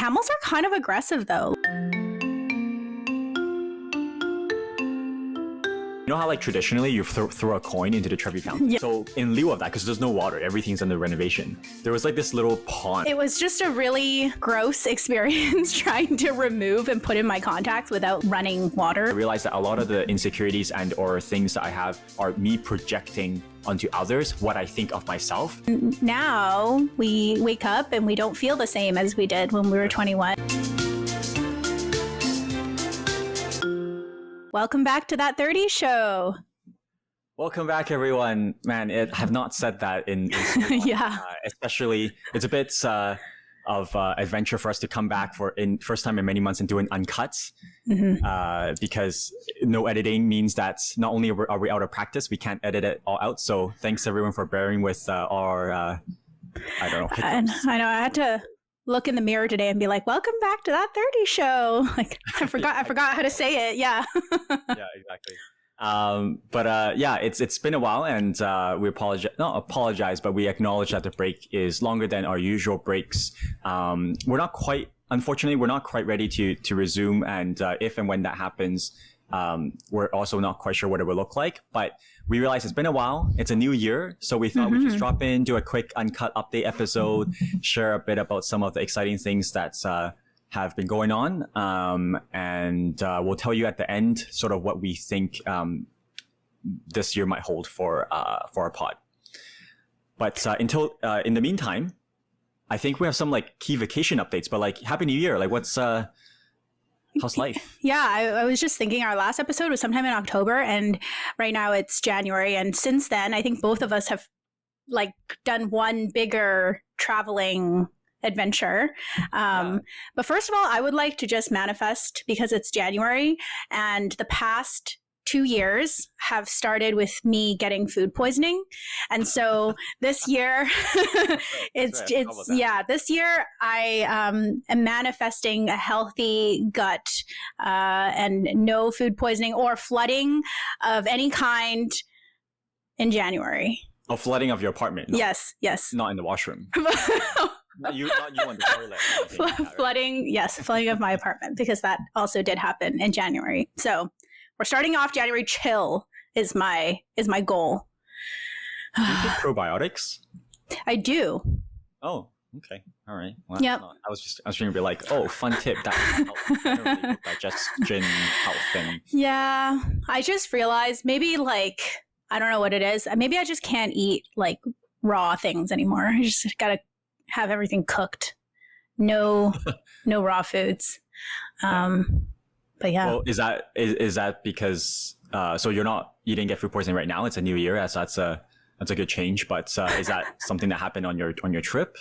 Camels are kind of aggressive though. You know how like traditionally you throw a coin into the Trevi Fountain? Yeah. So in lieu of that, because there's no water, everything's under renovation, there was like this little pond. It was just a really gross experience trying to remove and put in my contacts without running water. I realized that a lot of the insecurities and or things that I have are me projecting onto others what I think of myself. Now we wake up and we don't feel the same as we did when we were 21. Welcome back to That 30 Show. Welcome back, everyone. Man, I have not said that in so long. Yeah. Especially, it's a bit of adventure for us to come back for in first time in many months and do an uncut. Because no editing means that not only are we out of practice, we can't edit it all out. So thanks everyone for bearing with our, I don't know. Hiccups. I know I had to look in the mirror today and be like, welcome back to That 30 Show. Like I forgot how to say it. Yeah. Yeah, exactly. But yeah, it's been a while, and we apologize, but we acknowledge that the break is longer than our usual breaks. Unfortunately, we're not quite ready to resume, and if and when that happens, we're also not quite sure what it will look like. But we realize it's been a while. It's a new year, so we thought we'd just drop in, do a quick uncut update episode, share a bit about some of the exciting things that have been going on, and we'll tell you at the end sort of what we think this year might hold for our pod. But until in the meantime, I think we have some like key vacation updates. But like, Happy New Year! Like, how's life? Yeah, I was just thinking our last episode was sometime in October, and right now it's January. And since then, I think both of us have like done one bigger traveling adventure. But first of all, I would like to just manifest, because it's January and the past 2 years have started with me getting food poisoning. And so this year, this year I am manifesting a healthy gut and no food poisoning or flooding of any kind in January. Oh, flooding of your apartment? No, yes. Not in the washroom. Not you on the toilet. Flooding of my apartment, because that also did happen in January. So we're starting off January chill is my goal. Do you take probiotics? I do. Oh, okay. All right. Well, yep. I was trying to be like, oh, fun tip. That helps digestion health thing. Yeah. I just realized maybe like, I don't know what it is. Maybe I just can't eat like raw things anymore. I just gotta have everything cooked. No raw foods. But yeah. Well, is that because so you didn't get food poisoning right now? It's a new year, so that's a good change. But is that something that happened on your trip?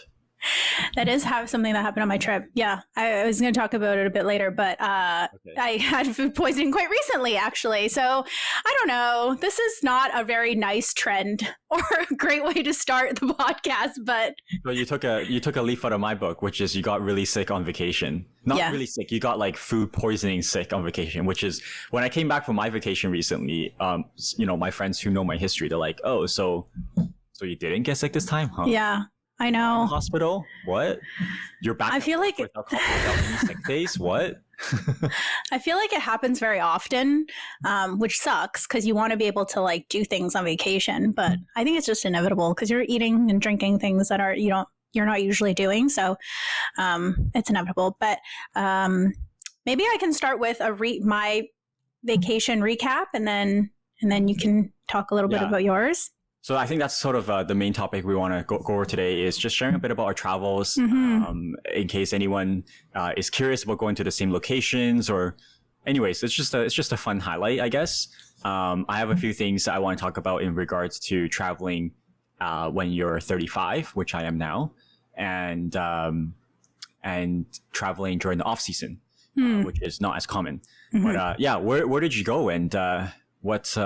That is something that happened on my trip. Yeah, I was going to talk about it a bit later, but okay. I had food poisoning quite recently, actually. So I don't know. This is not a very nice trend or a great way to start the podcast. But well, you took a leaf out of my book, which is you got really sick on vacation. Not really sick. You got like food poisoning sick on vacation, which is when I came back from my vacation recently. My friends who know my history, they're like, "Oh, so you didn't get sick this time, huh?" Yeah. I know. Hospital? What? You're back. I feel like without any sick days? What? I feel like it happens very often, which sucks because you want to be able to like do things on vacation, but I think it's just inevitable because you're eating and drinking things that you're not usually doing, so it's inevitable. But maybe I can start with my vacation recap, and then you can talk a little bit about yours. So I think that's sort of the main topic we want to go over today, is just sharing a bit about our travels, in case anyone is curious about going to the same locations, or anyways, it's just a fun highlight, I guess. I have a few things I want to talk about in regards to traveling when you're 35, which I am now, and traveling during the off season, which is not as common. But where did you go, and what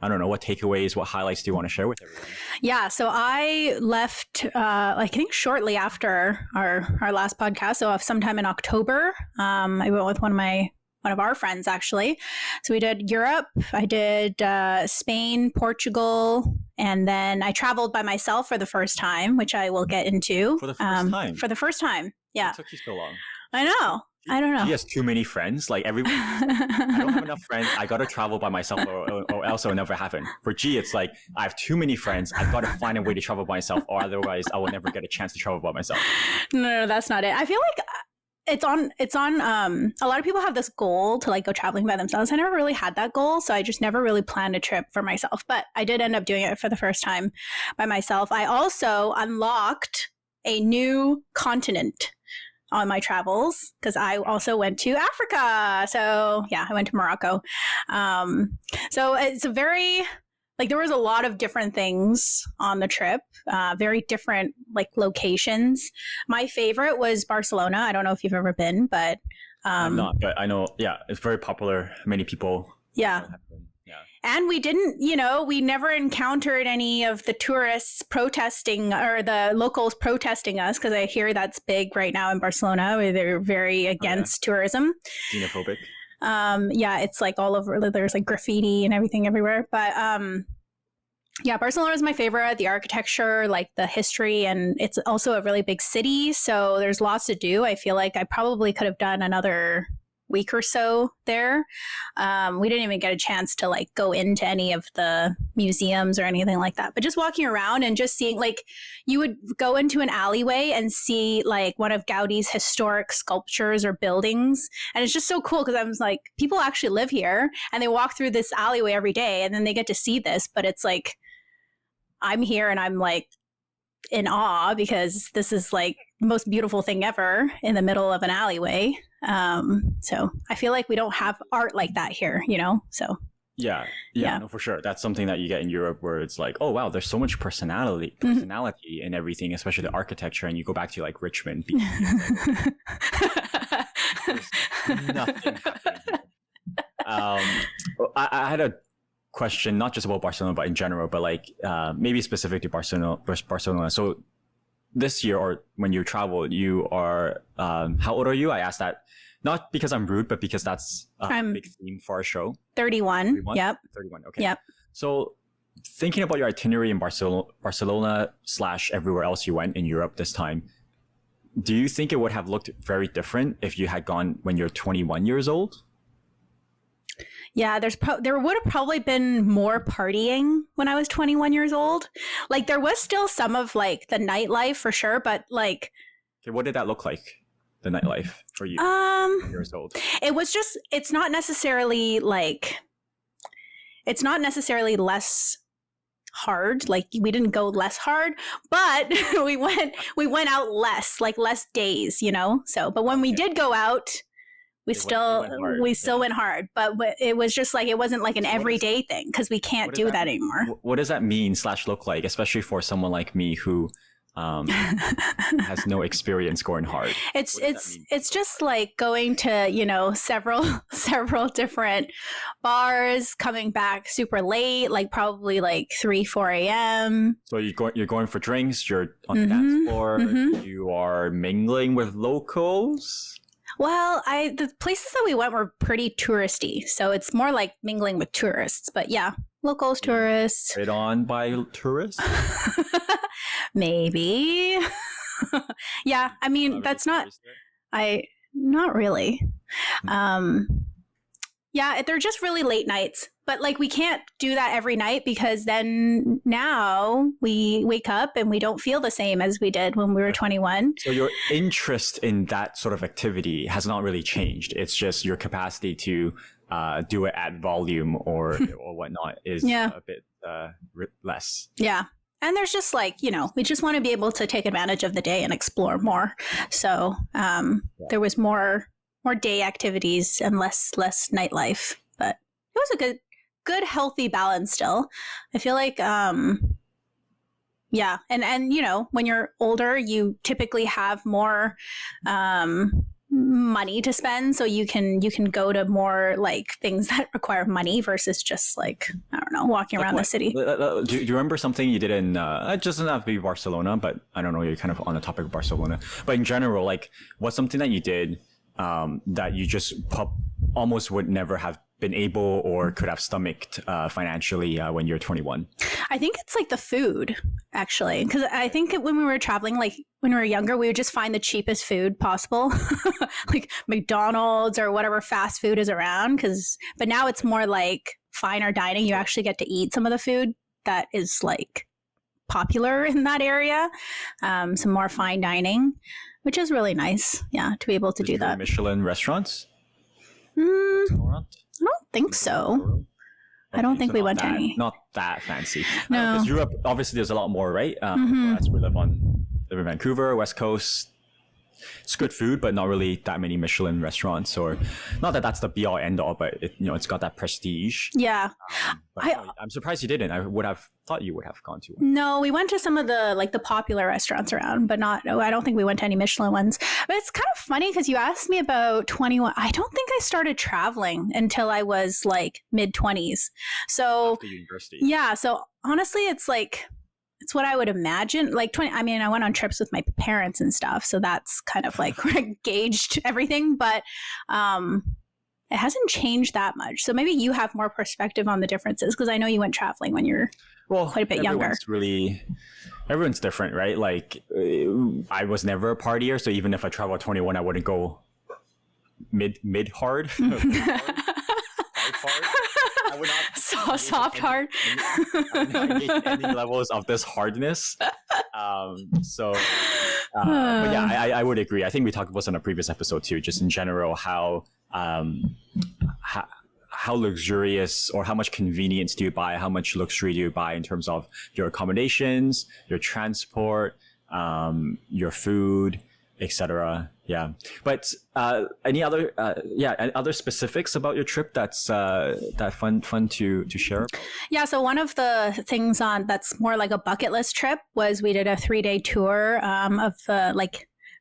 I don't know, what takeaways, what highlights do you want to share with everyone? Yeah, so I left, I think shortly after our last podcast, so sometime in October. I went with one of our friends, actually. So we did Europe. I did Spain, Portugal, and then I traveled by myself for the first time, which I will get into. For the first time? For the first time, yeah. It took you so long. I know. I don't She know. has too many friends. Like everyone, I don't have enough friends. I gotta travel by myself, or else it'll never happen. For G, it's like I have too many friends. I've got to find a way to travel by myself, or otherwise I will never get a chance to travel by myself. No, that's not it. I feel like it's on a lot of people have this goal to like go traveling by themselves. I never really had that goal, so I just never really planned a trip for myself, but I did end up doing it for the first time by myself. I also unlocked a new continent on my travels because I also went to Africa. So yeah, I went to Morocco. So it's a very like there was a lot of different things on the trip, very different like locations. My favorite was Barcelona. I don't know if you've ever been, but I'm not, but I know. Yeah, it's very popular. Many people. Yeah. Have been. Yeah. And we didn't, we never encountered any of the tourists protesting or the locals protesting us because I hear that's big right now in Barcelona where they're very against tourism. Xenophobic. Yeah, it's like all over. There's like graffiti and everything everywhere. But yeah, Barcelona is my favorite. The architecture, like the history, and it's also a really big city. So there's lots to do. I feel like I probably could have done another week or so there. We didn't even get a chance to like go into any of the museums or anything like that, but just walking around and just seeing like you would go into an alleyway and see like one of Gaudi's historic sculptures or buildings. And it's just so cool because I was like, people actually live here and they walk through this alleyway every day and then they get to see this. But it's like, I'm here and I'm like in awe because this is like the most beautiful thing ever in the middle of an alleyway. So I feel like we don't have art like that here, so. Yeah. No, for sure. That's something that you get in Europe where it's like, oh, wow, there's so much personality in everything, especially the architecture. And you go back to like Richmond. There's nothing happening here. I had a question, not just about Barcelona, but in general, but like maybe specific to Barcelona. So this year or when you travel, you are, how old are you? I asked that not because I'm rude, but because that's a big theme for our show. 31. 31? Yep. 31. Okay. Yep. So thinking about your itinerary in Barcelona / everywhere else you went in Europe this time, do you think it would have looked very different if you had gone when you're 21 years old? Yeah, there would have probably been more partying when I was 21 years old. Like there was still some of like the nightlife for sure, but like. Okay, what did that look like? The nightlife for you? Years old. It's not necessarily less hard. Like we didn't go less hard, but we went out less days, So, but when we did go out, we still went hard, but it was just like, it wasn't like an everyday thing because we can't do that anymore. What does that mean / look like, especially for someone like me who has no experience going hard? It's just like going to, several different bars, coming back super late, like probably like 3-4 a.m. So you're going for drinks, you're on the dance floor, you are mingling with locals. Well, the places that we went were pretty touristy, so it's more like mingling with tourists. But yeah, locals, tourists. Right on by tourists? Maybe. Yeah, I mean, that's not... Not really. Yeah, they're just really late nights. But like we can't do that every night because then now we wake up and we don't feel the same as we did when we were 21. So your interest in that sort of activity has not really changed. It's just your capacity to do it at volume or whatnot is a bit less. Yeah. And there's just like, we just want to be able to take advantage of the day and explore more. So there was more day activities and less nightlife. But it was a good healthy balance still. I feel like and when you're older you typically have more money to spend, so you can go to more like things that require money versus just like, I don't know, walking around the city. Do you remember something you did in it doesn't have to be Barcelona, but I don't know, you're kind of on the topic of Barcelona, but in general, like what's something that you did that you just almost would never have been able or could have stomached financially when you're 21? I think it's like the food, actually, because I think when we were traveling, like when we were younger, we would just find the cheapest food possible, like McDonald's or whatever fast food is around. But now it's more like finer dining. You actually get to eat some of the food that is like popular in that area. Some more fine dining, which is really nice. Yeah, to be able to do that. Michelin restaurants? I don't think so. I don't think we went to any. Not that fancy. No. Because Europe, obviously, there's a lot more, right? For us, we live in Vancouver, West Coast. It's good food, but not really that many Michelin restaurants. Or not that that's the be all end all, but it's got that prestige. Yeah. I'm surprised you didn't. I would have thought you would have gone to one. No, we went to some of the popular restaurants around, but I don't think we went to any Michelin ones. But it's kind of funny because you asked me about 21. I don't think I started traveling until I was like mid-20s. So after university. Yeah. So honestly, it's like, it's what I would imagine. Like I went on trips with my parents and stuff. So that's kind of like where I gauged everything. But it hasn't changed that much. So maybe you have more perspective on the differences, because I know you went traveling when you're quite a bit younger. Everyone's different, right? Like I was never a partier. So even if I travel at 21, I wouldn't go mid hard. Hard. I would not soft hard. Any levels of this hardness. But yeah, I would agree. I think we talked about this on a previous episode too, just in general, how luxurious or how much convenience do you buy, how much luxury do you buy in terms of your accommodations, your transport, your food, etc. Yeah, but any other other specifics about your trip that's fun to share? Yeah, so one of the things that's more like a bucket list trip was we did a 3-day tour of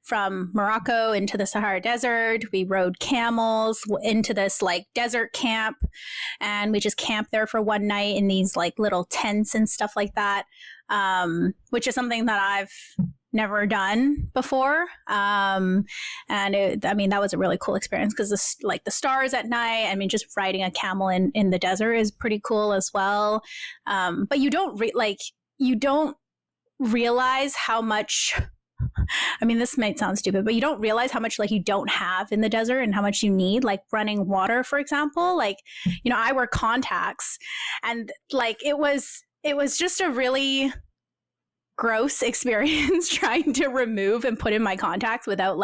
from Morocco into the Sahara Desert. We rode camels into this like desert camp, and we just camped there for one night in these like little tents and stuff like that, which is something that I've never done before. And that was a really cool experience because the stars at night, just riding a camel in the desert is pretty cool as well. But you don't realize how much, this might sound stupid, but you don't realize how much you don't have in the desert and how much you need, like running water, for example. I wear contacts, and it was just a really gross experience trying to remove and put in my contacts without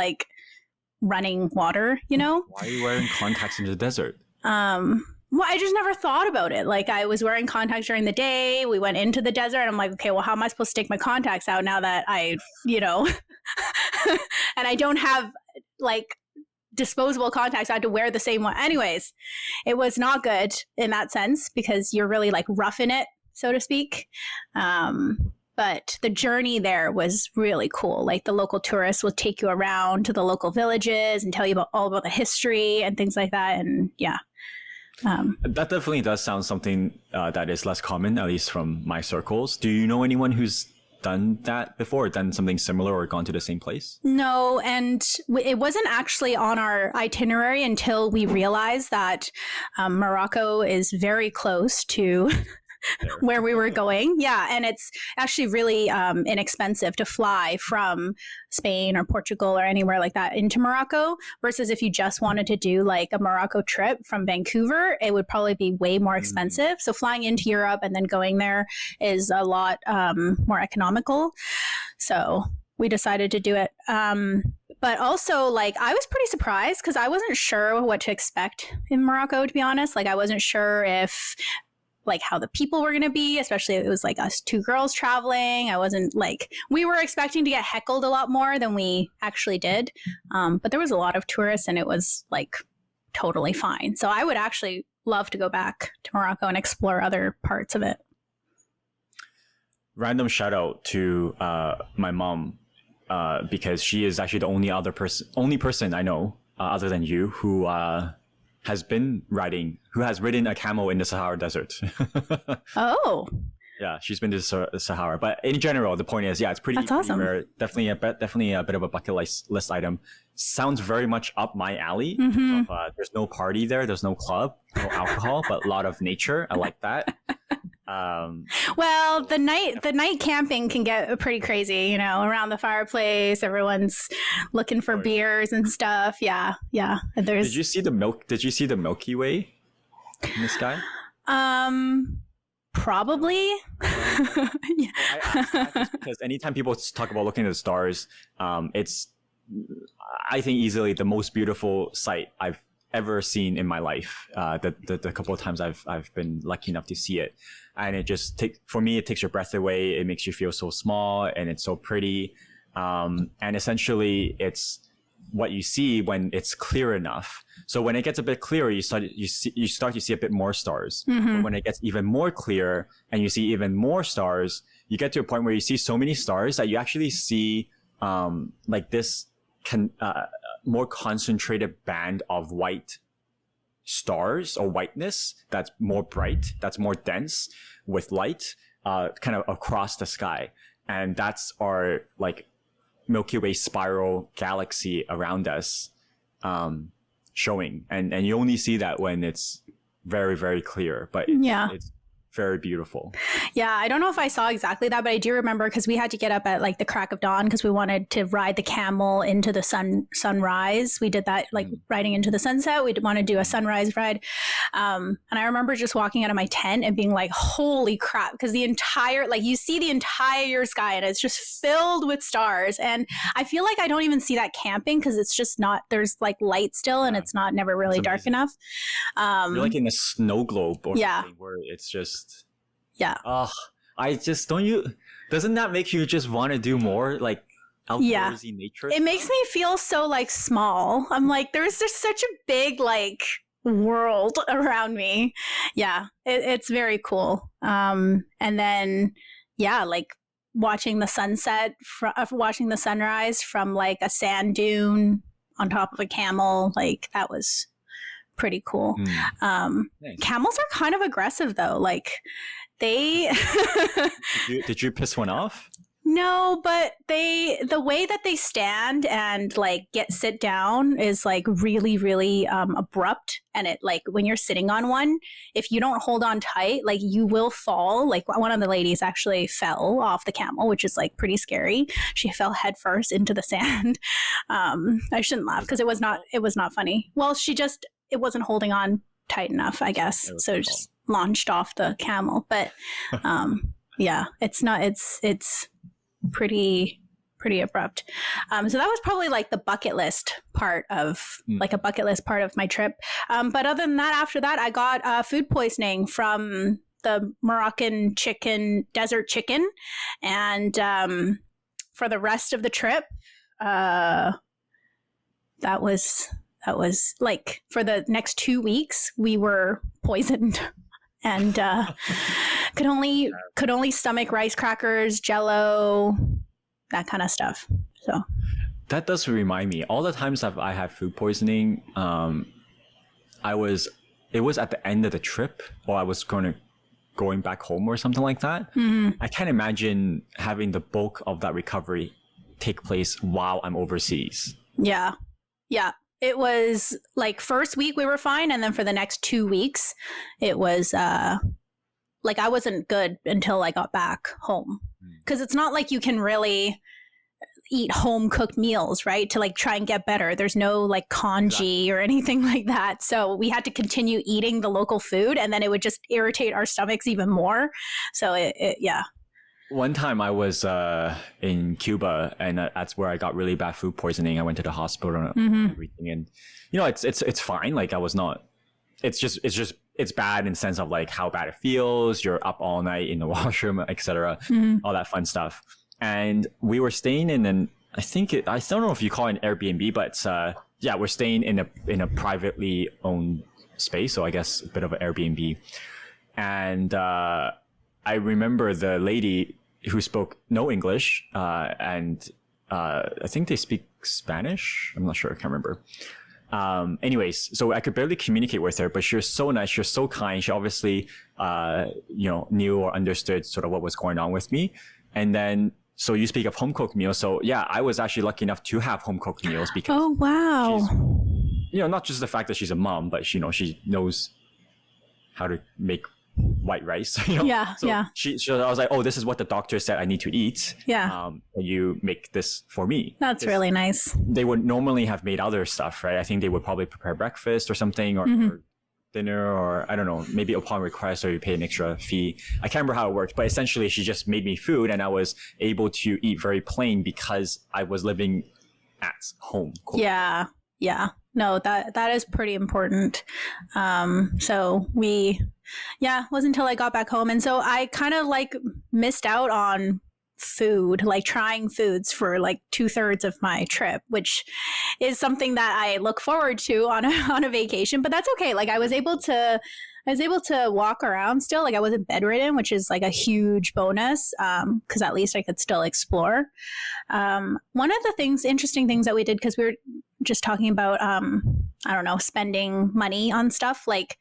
running water, Why are you wearing contacts in the desert? Well, I just never thought about it. I was wearing contacts during the day. We went into the desert and I'm like, okay, well, how am I supposed to take my contacts out now that I, and I don't have disposable contacts. I had to wear the same one. Anyways, it was not good in that sense because you're really roughing it, so to speak. But the journey there was really cool. The local tourists will take you around to the local villages and tell you all about the history and things like that. And yeah. That definitely does sound something that is less common, at least from my circles. Do you know anyone who's done that before, done something similar or gone to the same place? No, and it wasn't actually on our itinerary until we realized that Morocco is very close to where we were going. Yeah. And it's actually really inexpensive to fly from Spain or Portugal or anywhere like that into Morocco, versus if you just wanted to do a Morocco trip from Vancouver, it would probably be way more expensive. So flying into Europe and then going there is a lot more economical. So we decided to do it. But also, I was pretty surprised because I wasn't sure what to expect in Morocco, to be honest. I wasn't sure if how the people were going to be, especially if it was us two girls traveling. I wasn't we were expecting to get heckled a lot more than we actually did. But there was a lot of tourists and it was totally fine. So I would actually love to go back to Morocco and explore other parts of it. Random shout out to my mom because she is actually the only person I know other than you who has ridden a camel in the Sahara Desert. Oh, Yeah, she's been to the Sahara. But in general, the point is, yeah, it's pretty, That's awesome. rare. Definitely a bit of a bucket list item. Sounds very much up my alley. In terms of, there's no party there. There's no club, no alcohol, but a lot of nature. I like that. Well, the night camping can get pretty crazy, you know, around the fireplace, everyone's looking for beers and stuff. Yeah. Did you see the Milky Way in the sky? Probably. Yeah. I asked that just because anytime people talk about looking at the stars, it's, I think, easily the most beautiful sight I've ever seen in my life. The couple of times I've been lucky enough to see it, and it just takes your breath away. It makes you feel so small, and it's so pretty. And essentially, it's what you see when it's clear enough. So when it gets a bit clearer, you start to see a bit more stars. But when it gets even more clear and you see even more stars, you get to a point where you see so many stars that you actually see like this more concentrated band of white stars or whiteness that's more bright, that's more dense with light, kind of across the sky. And that's our like Milky Way spiral galaxy around us, showing. And you only see that when it's very, very clear, but it's very beautiful. Yeah, I don't know if I saw exactly that, but I do remember because we had to get up at like the crack of dawn because we wanted to ride the camel into the sunrise. We did that like riding into the sunset. We'd want to do a sunrise ride. And I remember just walking out of my tent and being like, holy crap, because the entire, like you see the entire sky and it's just filled with stars. And I feel like I don't even see that camping because it's just not, there's like light still and it's not never really dark enough. You're like in a snow globe or something where it's just, I just doesn't that make you just want to do more like outdoorsy nature it makes me feel so like small. I'm like, there's just such a big like world around me. It's very cool. And then like watching the sunset watching the sunrise from like a sand dune on top of a camel, like that was pretty cool. Nice. Camels are kind of aggressive though, like they did you piss one off? No, but the way that they stand and like sit down is like really, really abrupt. And it like when you're sitting on one, if you don't hold on tight, like you will fall. Like one of the ladies actually fell off the camel, which is like pretty scary. She fell head first into the sand. I shouldn't laugh because it was not funny. Well, it wasn't holding on tight enough, I guess. So it just launched off the camel. But it's pretty abrupt. So that was probably like the bucket list part of my trip. But other than that, after that, I got food poisoning from the Moroccan desert chicken. And for the rest of the trip, that was like for the next 2 weeks, we were poisoned and could only stomach rice crackers, Jello, that kind of stuff. So that does remind me. All the times I had food poisoning, it was at the end of the trip, or I was going back home or something like that. I can't imagine having the bulk of that recovery take place while I'm overseas. Yeah. It was like first week we were fine. And then for the next 2 weeks, it was like I wasn't good until I got back home. Because it's not like you can really eat home cooked meals, right? To like try and get better. There's no like congee or anything like that. So we had to continue eating the local food and then it would just irritate our stomachs even more. So yeah. One time I was in Cuba, and that's where I got really bad food poisoning. I went to the hospital and everything, and it's fine. Like I was not. It's bad in the sense of like how bad it feels. You're up all night in the washroom, etc. All that fun stuff. And we were staying in I don't know if you call it an Airbnb, but we're staying in a privately owned space. So I guess a bit of an Airbnb. And I remember the lady who spoke no English, and I think they speak Spanish. I'm not sure. I can't remember. Anyways, so I could barely communicate with her, but she was so nice. She was so kind. She obviously, knew or understood sort of what was going on with me. And then, so you speak of home cooked meals. So yeah, I was actually lucky enough to have home cooked meals because Oh, wow. she's, not just the fact that she's a mom, but she knows how to make white rice. Yeah, so yeah. So I was like, oh, this is what the doctor said I need to eat. Yeah. And you make this for me. That's really nice. They would normally have made other stuff, right? I think they would probably prepare breakfast or something, or dinner, or I don't know, maybe upon request, or you pay an extra fee. I can't remember how it worked, but essentially she just made me food, and I was able to eat very plain because I was living at home. Cool. Yeah. Yeah. No, that is pretty important. So it wasn't until I got back home. And so I kind of like missed out on food, like trying foods for like 2/3 of my trip, which is something that I look forward to on a vacation, but that's okay. Like I was able to walk around still. Like I wasn't bedridden, which is like a huge bonus. Cause at least I could still explore. One of the interesting things that we did, cause we were just talking about, I don't know, spending money on stuff. Like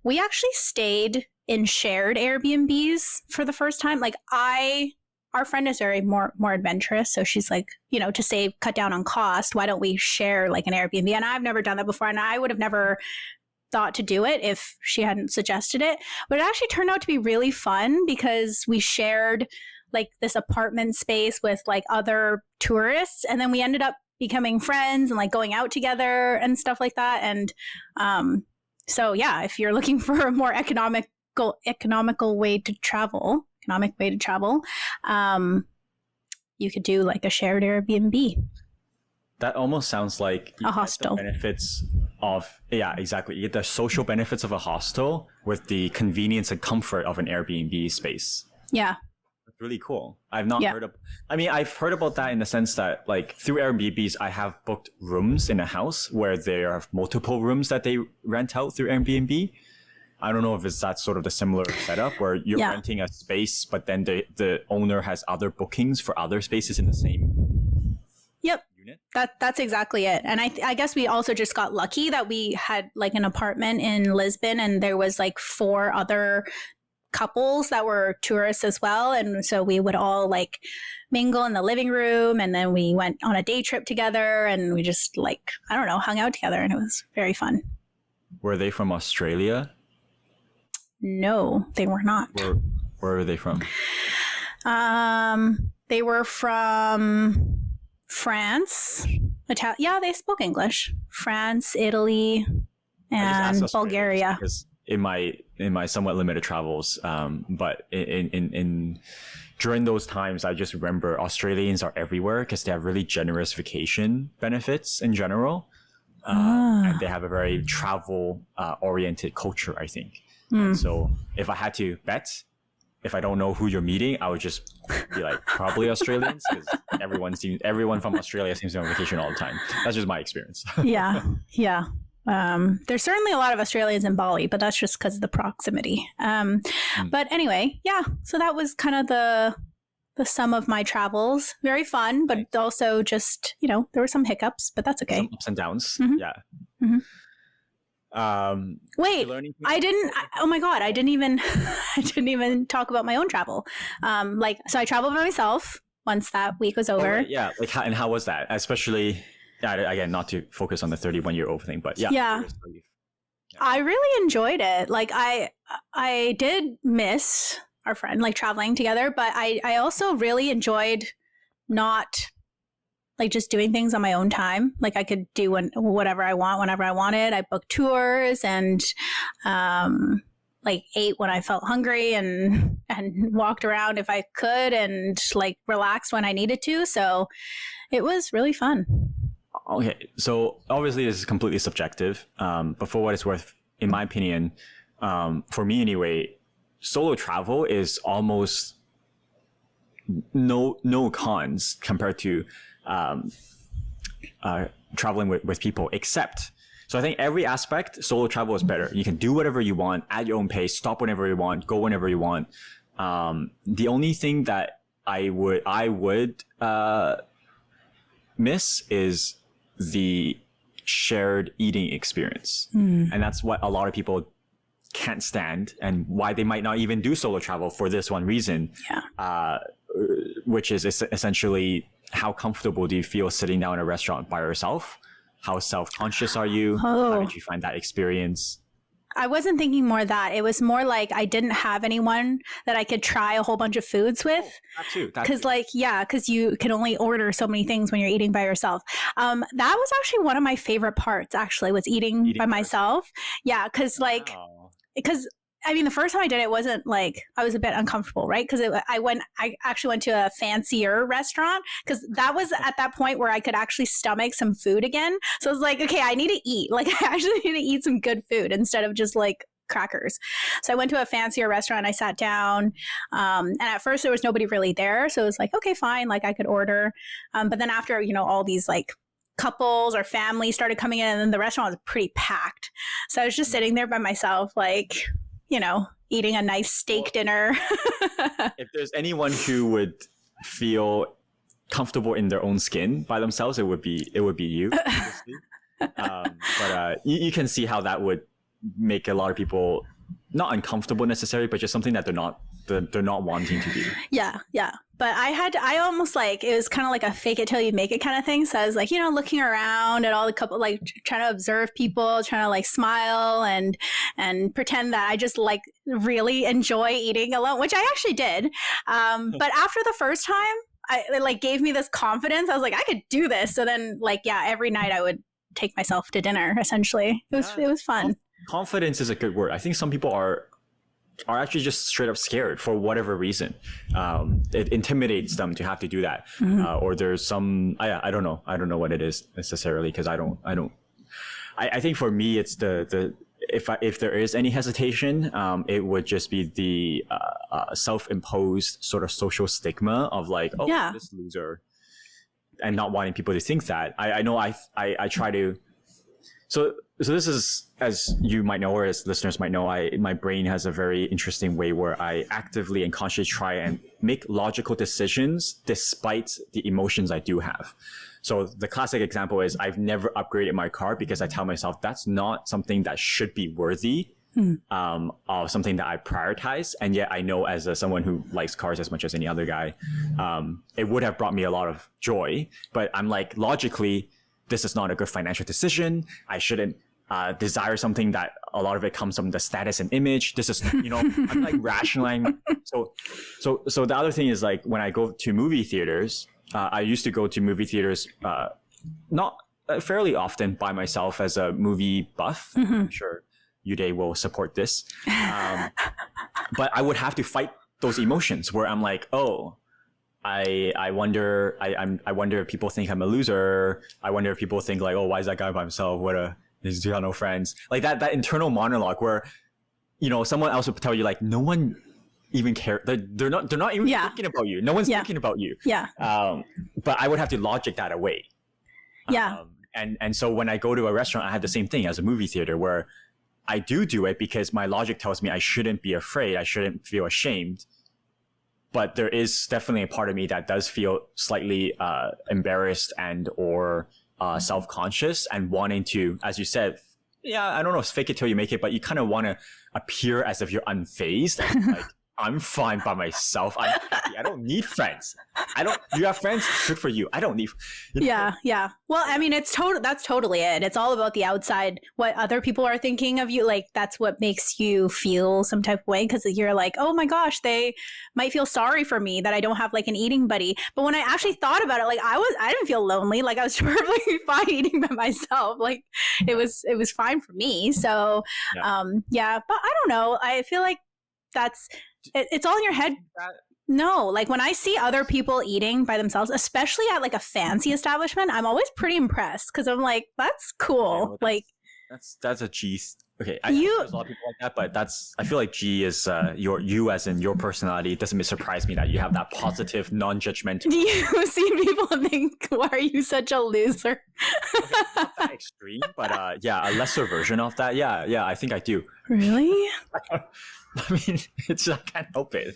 we actually stayed in shared Airbnbs for the first time. Like our friend is very more adventurous. So she's like, to cut down on cost, why don't we share like an Airbnb? And I've never done that before. And I would have never thought to do it if she hadn't suggested it. But it actually turned out to be really fun because we shared like this apartment space with like other tourists. And then we ended up becoming friends and like going out together and stuff like that. And so yeah, if you're looking for a more economical way to travel, you could do like a shared Airbnb. That almost sounds like a hostel. Benefits of, yeah, exactly. You get the social benefits of a hostel with the convenience and comfort of an Airbnb space. Yeah. That's really cool. I've heard about that in the sense that like through Airbnbs, I have booked rooms in a house where there are multiple rooms that they rent out through Airbnb. I don't know if it's that sort of the similar setup where you're renting a space, but then the owner has other bookings for other spaces in the same unit. That's exactly it. And I guess we also just got lucky that we had like an apartment in Lisbon and there was like 4 other couples that were tourists as well. And so we would all like mingle in the living room, and then we went on a day trip together and we just like, I don't know, hung out together, and it was very fun. Were they from Australia? No, they were not. Where are they from? They were from France. Yeah, they spoke English. France, Italy, and Bulgaria. Because in my somewhat limited travels, but in during those times, I just remember Australians are everywhere because they have really generous vacation benefits in general, and they have a very travel oriented culture, I think. So if I had to bet, if I don't know who you're meeting, I would just be like, probably Australians, because everyone from Australia seems to be on vacation all the time. That's just my experience. Yeah. There's certainly a lot of Australians in Bali, but that's just because of the proximity. But anyway, yeah. So that was kind of the sum of my travels. Very fun, but also just, there were some hiccups, but that's okay. Some ups and downs. Mm-hmm. Yeah. Mm-hmm. Wait, oh my God, I didn't even talk about my own travel. So I traveled by myself once that week was over. Right, yeah. How was that? Especially, again, not to focus on the 31-year-old thing, but yeah. Yeah. I really enjoyed it. Like I did miss our friend, like traveling together, but I also really enjoyed not like just doing things on my own time. Like I could do whatever I want, whenever I wanted. I booked tours and like ate when I felt hungry and walked around if I could, and like relaxed when I needed to. So it was really fun. Okay, so obviously this is completely subjective, but for what it's worth, in my opinion, for me anyway, solo travel is almost no cons compared to traveling with people, except, so I think every aspect, solo travel is better. You can do whatever you want at your own pace, stop whenever you want, go whenever you want. The only thing that I would miss is the shared eating experience. And that's what a lot of people can't stand, and why they might not even do solo travel for this one reason. Which is essentially, how comfortable do you feel sitting down in a restaurant by yourself? How self-conscious are you? How did you find that experience? I wasn't thinking more of that. It was more like I didn't have anyone that I could try a whole bunch of foods with. That too. Because you can only order so many things when you're eating by yourself. That was actually one of my favorite parts, actually, was eating by myself. Yeah, because I mean, the first time I did it wasn't like, I was a bit uncomfortable, right? Because I actually went to a fancier restaurant, because that was at that point where I could actually stomach some food again. So I was like, okay, I need to eat. Like, I actually need to eat some good food instead of just like crackers. So I went to a fancier restaurant. I sat down, and at first there was nobody really there. So it was like, okay, fine. Like, I could order. But then after, all these like couples or families started coming in, and then the restaurant was pretty packed. So I was just sitting there by myself, like, eating a nice steak dinner. If there's anyone who would feel comfortable in their own skin by themselves, it would be you. But you can see how that would make a lot of people not uncomfortable necessarily, but just something that they're not wanting to do. Yeah. But I almost like, it was kind of like a fake it till you make it kind of thing. So I was like, looking around at all the couple, like trying to observe people, trying to like smile and pretend that I just like really enjoy eating alone, which I actually did. But after the first time, it like gave me this confidence. I was like, I could do this. So then like, every night I would take myself to dinner, essentially. It was fun. Confidence is a good word. I think some people are actually just straight up scared for whatever reason. It intimidates them to have to do that. Or there's some, I don't know what it is necessarily, because I think for me, it's if there is any hesitation, it would just be the self-imposed sort of social stigma of like, this loser, and not wanting people to think that. I know I try to. So this is, as you might know, or as listeners might know, my brain has a very interesting way where I actively and consciously try and make logical decisions despite the emotions I do have. So the classic example is, I've never upgraded my car because I tell myself that's not something that should be worthy of something that I prioritize. And yet I know, as someone who likes cars as much as any other guy, it would have brought me a lot of joy. But I'm like, logically, this is not a good financial decision. I shouldn't desire something that a lot of it comes from the status and image. This is, I'm like rationalizing. So the other thing is, like, when I go to movie theaters, I used to go to movie theaters not fairly often by myself as a movie buff. I'm sure Yuday will support this. But I would have to fight those emotions where I'm like, I wonder if people think I'm a loser. I wonder if people think like, why is that guy by himself? He's got no friends. Like that internal monologue where, someone else would tell you like, no one even care. They're not even thinking about you. No one's thinking about you. Yeah. But I would have to logic that away. Yeah. And so when I go to a restaurant, I have the same thing as a movie theater where I do it because my logic tells me I shouldn't be afraid. I shouldn't feel ashamed. But there is definitely a part of me that does feel slightly embarrassed and or self-conscious and wanting to, as you said, I don't know, fake it till you make it, but you kind of want to appear as if you're unfazed. Like, I'm fine by myself. I'm happy. I don't need friends. You have friends? Good for you. I don't need. Yeah. Well, I mean, that's totally it. It's all about the outside, what other people are thinking of you. Like, that's what makes you feel some type of way, because you're like, oh my gosh, they might feel sorry for me that I don't have like an eating buddy. But when I actually thought about it, like I didn't feel lonely. Like, I was perfectly fine eating by myself. Like, it was fine for me. So, but I don't know. I feel like it's all in your head. No, like when I see other people eating by themselves, especially at like a fancy establishment, I'm always pretty impressed because I'm like, that's cool. Yeah, like that's a G. Okay, I know there's a lot of people like that, but I feel like G is you as in your personality. It doesn't surprise me that you have that positive, non-judgmental. Do you see people think, why are you such a loser? Okay, not that extreme, but a lesser version of that. Yeah, I think I do. Really? I mean, I can't help it.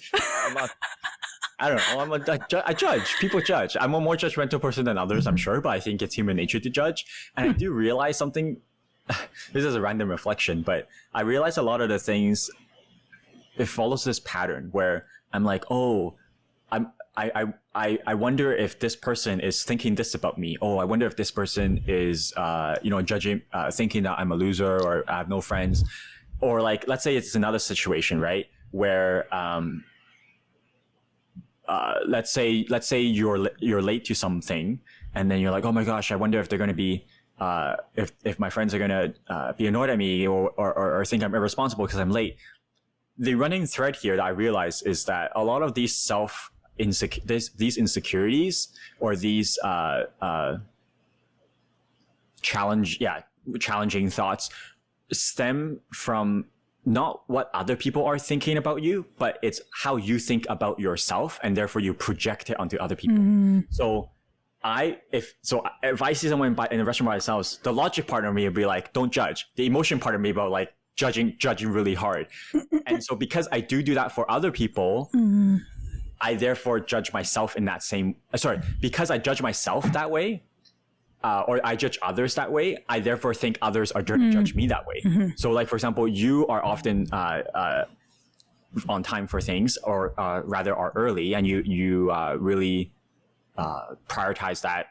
I don't know. I judge. People judge. I'm a more judgmental person than others, I'm sure, but I think it's human nature to judge. And I do realize something. This is a random reflection, but I realize a lot of the things, it follows this pattern where I'm like, oh, I wonder if this person is thinking this about me. Oh, I wonder if this person is, judging, thinking that I'm a loser or I have no friends. Or like, let's say it's another situation, right? Where, let's say you're late to something, and then you're like, oh my gosh, I wonder if they're going to be, if my friends are going to be annoyed at me or think I'm irresponsible because I'm late. The running thread here that I realize is that a lot of these these insecurities or these challenging thoughts stem from not what other people are thinking about you, but it's how you think about yourself, and therefore you project it onto other people. So if I see someone in a restaurant by themselves, the logic part of me would be like, don't judge. The emotion part of me about like judging really hard. And so because I do that for other people, I therefore judge myself in that same, because I judge myself that way, or I judge others that way, I therefore think others are going to judge me that way. So like, for example, you are often on time for things, or rather are early, and you really prioritize that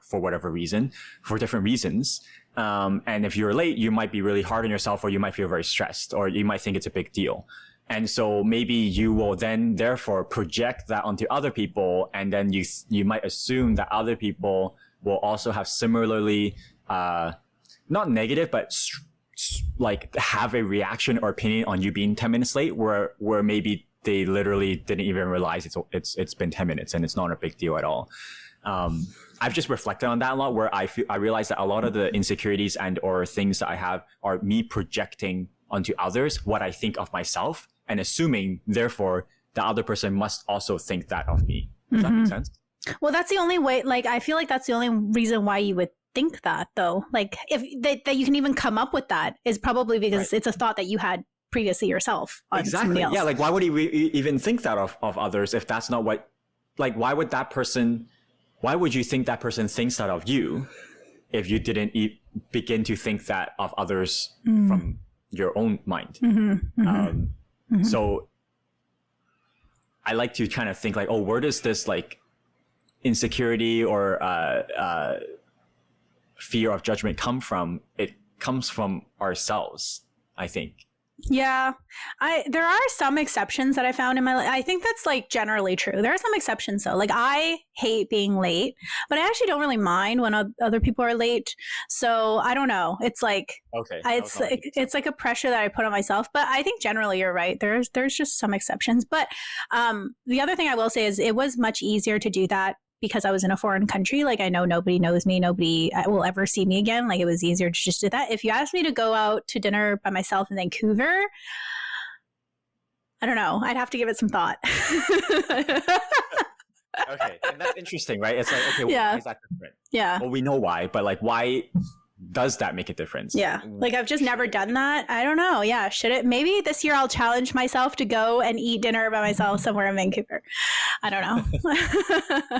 for whatever reason, for different reasons. And if you're late, you might be really hard on yourself, or you might feel very stressed, or you might think it's a big deal. And so maybe you will then therefore project that onto other people, and then you might assume that other people will also have similarly, not negative, but like have a reaction or opinion on you being 10 minutes late, where maybe they literally didn't even realize it's been 10 minutes and it's not a big deal at all. I've just reflected on that a lot, where I realize that a lot of the insecurities and or things that I have are me projecting onto others what I think of myself, and assuming therefore the other person must also think that of me. Does that make sense? Well, that's the only way, like, I feel like that's the only reason why you would think that, though. Like, if that you can even come up with that is probably because it's a thought that you had previously yourself on somebody else. Yeah, like, why would he even think that of others if that's not what, like, why would you think that person thinks that of you if you didn't begin to think that of others from your own mind? So I like to kind of think like, oh, where does this like insecurity or fear of judgment come from? It comes from ourselves, I think. Yeah, there are some exceptions that I found in my life. I think that's like generally true. There are some exceptions though. Like, I hate being late, but I actually don't really mind when other people are late. So I don't know. It's like, it's like a pressure that I put on myself. But I think generally you're right. There's just some exceptions. But the other thing I will say is it was much easier to do that because I was in a foreign country. Like, I know nobody knows me, nobody will ever see me again. Like, it was easier to just do that. If you asked me to go out to dinner by myself in Vancouver, I don't know. I'd have to give it some thought. Okay, and that's interesting, right? It's like, okay, why is that different? Yeah. Well, we know why, but like, why does that make a difference? Yeah. Like, I've just never done that. I don't know. Yeah. Should it? Maybe this year I'll challenge myself to go and eat dinner by myself somewhere in Vancouver. I don't know.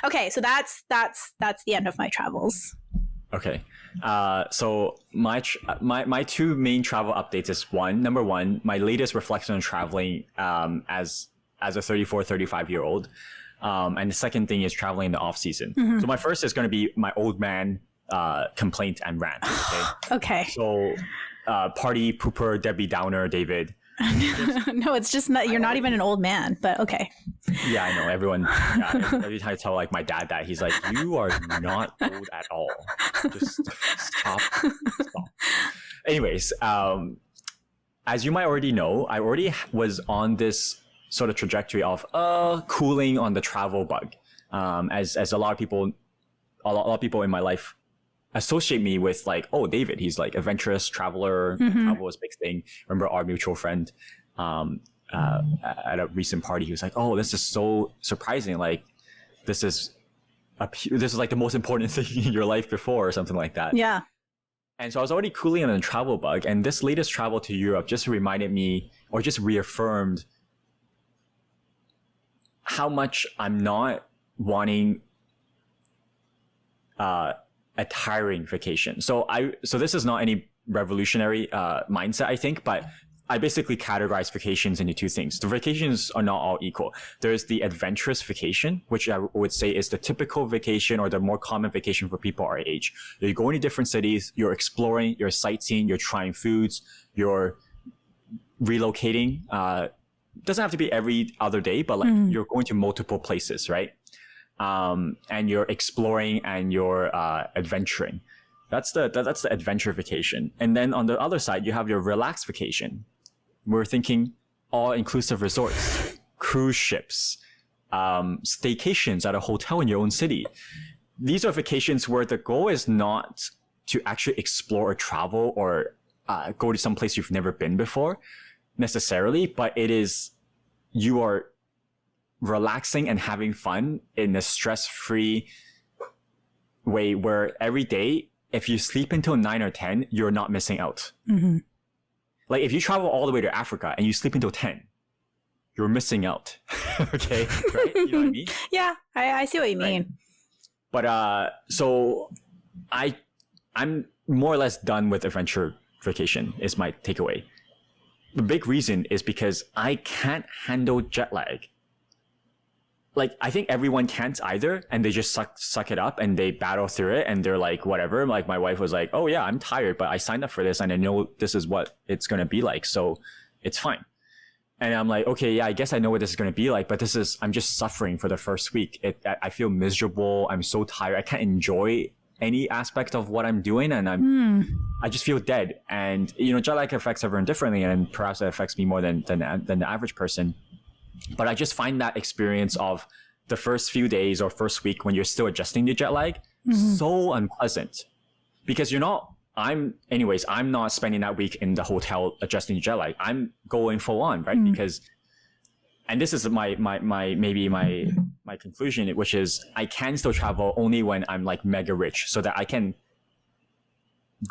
Okay, so that's the end of my travels. Okay, so my two main travel updates is number one, my latest reflection on traveling as a 35-year-old, and the second thing is traveling in the off season. So my first is going to be my old man complaint and rant. Okay. So party pooper Debbie Downer David. No, it's just not. You're not even an old man, but okay. Yeah, I know. Everyone. Every time I tell like my dad that, he's like, "You are not old at all. Just stop." Anyways, as you might already know, I already was on this sort of trajectory of cooling on the travel bug. As a lot of people in my life associate me with like, oh, David, he's like adventurous traveler, travel is a big thing. Remember our mutual friend at a recent party, he was like, oh, this is so surprising. Like, this is like the most important thing in your life before, or something like that. Yeah. And so I was already cooling on the travel bug. And this latest travel to Europe just reminded me, or just reaffirmed how much I'm not wanting a tiring vacation. So this is not any revolutionary mindset, I think, but I basically categorize vacations into two things. The vacations are not all equal. There's the adventurous vacation, which I would say is the typical vacation or the more common vacation for people our age. You're going to different cities, you're exploring, you're sightseeing, you're trying foods, you're relocating. Doesn't have to be every other day, but like you're going to multiple places, right? And you're exploring and you're adventuring. That's the adventure vacation. And then on the other side, you have your relaxed vacation. We're thinking all-inclusive resorts, cruise ships, staycations at a hotel in your own city. These are vacations where the goal is not to actually explore or travel or go to some place you've never been before necessarily, but it is you are relaxing and having fun in a stress-free way where every day, if you sleep until 9 or 10, you're not missing out. Mm-hmm. Like if you travel all the way to Africa and you sleep until 10, you're missing out. Okay? Right? You know what I mean? Yeah, I see what you mean. But so I'm more or less done with adventure vacation is my takeaway. The big reason is because I can't handle jet lag. Like, I think everyone can't either, and they just suck it up and they battle through it and they're like, whatever. Like, my wife was like, oh yeah, I'm tired, but I signed up for this and I know this is what it's going to be like. So it's fine. And I'm like, okay, yeah, I guess I know what this is going to be like, but I'm just suffering for the first week. I feel miserable. I'm so tired. I can't enjoy any aspect of what I'm doing. And I just feel dead. And, you know, jet lag affects everyone differently. And perhaps it affects me more than the average person. But I just find that experience of the first few days or first week when you're still adjusting to jet lag so unpleasant, because I'm not spending that week in the hotel adjusting to jet lag. I'm going full on, right? Because, and this is my conclusion, which is I can still travel only when I'm like mega rich, so that I can